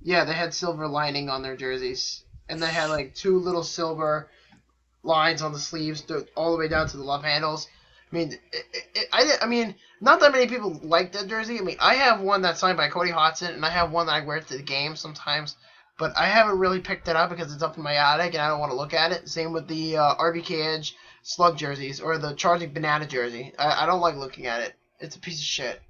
[SPEAKER 1] Yeah, they had silver lining on their jerseys, and they had like 2 little silver lines on the sleeves all the way down to the love handles. I mean, I mean, not that many people like that jersey. I mean, I have one that's signed by Cody Hodgson, and I have one that I wear to the game sometimes. But I haven't really picked it up because it's up in my attic and I don't want to look at it. Same with the RBK Edge Slug jerseys or the Charging Banana jersey. I don't like looking at it. It's a piece of shit.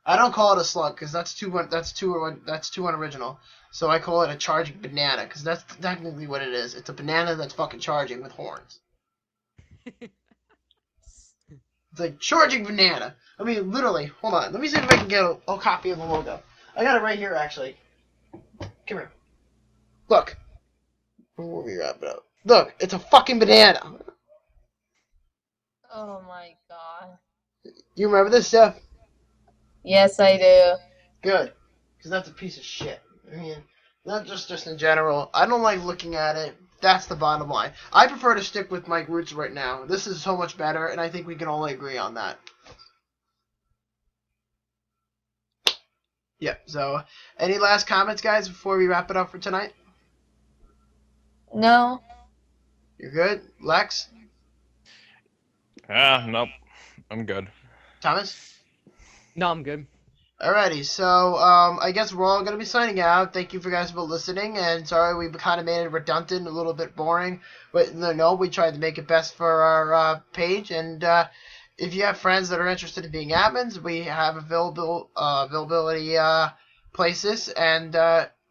[SPEAKER 1] I don't call it a slug because that's too unoriginal. So I call it a charging banana because that's technically what it is. It's a banana that's fucking charging with horns. It's like charging banana. I mean, literally. Hold on. Let me see if I can get a copy of the logo. I got it right here, actually. Come here. Look. Before we wrap it up. Look, it's a fucking banana.
[SPEAKER 4] Oh my god.
[SPEAKER 1] You remember this stuff?
[SPEAKER 4] Yes, I do.
[SPEAKER 1] Good. Because that's a piece of shit. I mean, not just in general. I don't like looking at it. That's the bottom line. I prefer to stick with my roots right now. This is so much better, and I think we can all agree on that. Yeah, so any last comments, guys, before we wrap it up for tonight?
[SPEAKER 4] No.
[SPEAKER 1] You're good? Lex?
[SPEAKER 2] Nope. I'm good.
[SPEAKER 1] Thomas?
[SPEAKER 3] No, I'm good.
[SPEAKER 1] Alrighty, so I guess we're all going to be signing out. Thank you for guys for listening, and sorry we kind of made it redundant, a little bit boring, but no, we tried to make it best for our page, and if you have friends that are interested in being admins, we have availability places, and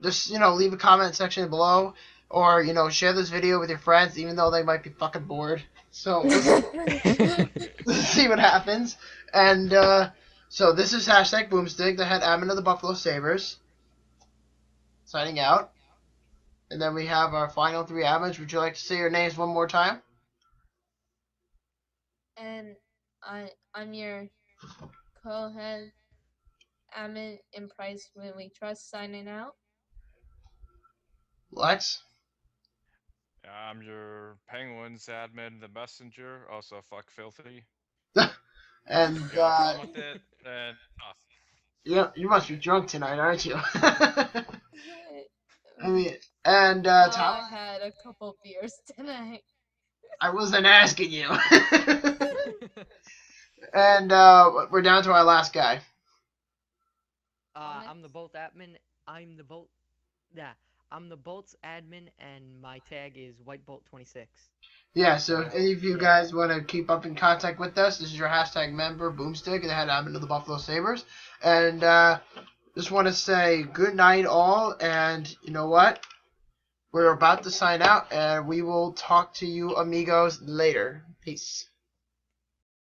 [SPEAKER 1] just, leave a comment section below, or, share this video with your friends, even though they might be fucking bored. So, let's see what happens, and, so this is hashtag Boomstick, the head admin of the Buffalo Sabres, signing out. And then we have our final 3 admins. Would you like to say your names one more time?
[SPEAKER 4] And I'm your co-head admin in Price When We Trust signing out.
[SPEAKER 1] Lex?
[SPEAKER 2] I'm your Penguins admin, the messenger, also fuck filthy.
[SPEAKER 1] And,
[SPEAKER 2] With it, and
[SPEAKER 1] yeah, you must be drunk tonight, aren't you? I mean, and, Thomas?
[SPEAKER 4] I had a couple beers tonight.
[SPEAKER 1] I wasn't asking you. And, we're down to our last guy.
[SPEAKER 3] I'm the Bolt admin. I'm the Bolts admin, and my tag is WhiteBolt26.
[SPEAKER 1] Yeah, so if any of you guys want to keep up in contact with us, this is your hashtag member, Boomstick, the head admin of the Buffalo Sabres. And just want to say good night all, and you know what? We're about to sign out, and we will talk to you amigos later. Peace.